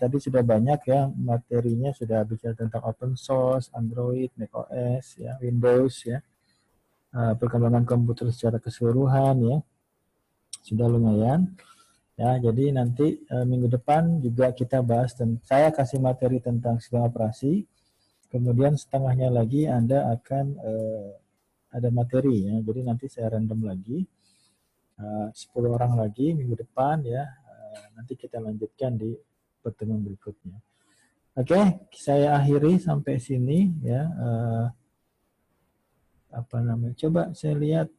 tadi sudah banyak ya materinya, sudah bicara tentang open source, Android, macOS, ya, Windows, ya, perkembangan komputer secara keseluruhan, ya, sudah lumayan. Ya, jadi nanti minggu depan juga kita bahas, saya kasih materi tentang sistem operasi. Kemudian setengahnya lagi Anda akan ada materi ya. Jadi nanti saya random lagi 10 orang lagi minggu depan ya. Nanti kita lanjutkan di pertemuan berikutnya. Oke, saya akhiri sampai sini ya. Coba saya lihat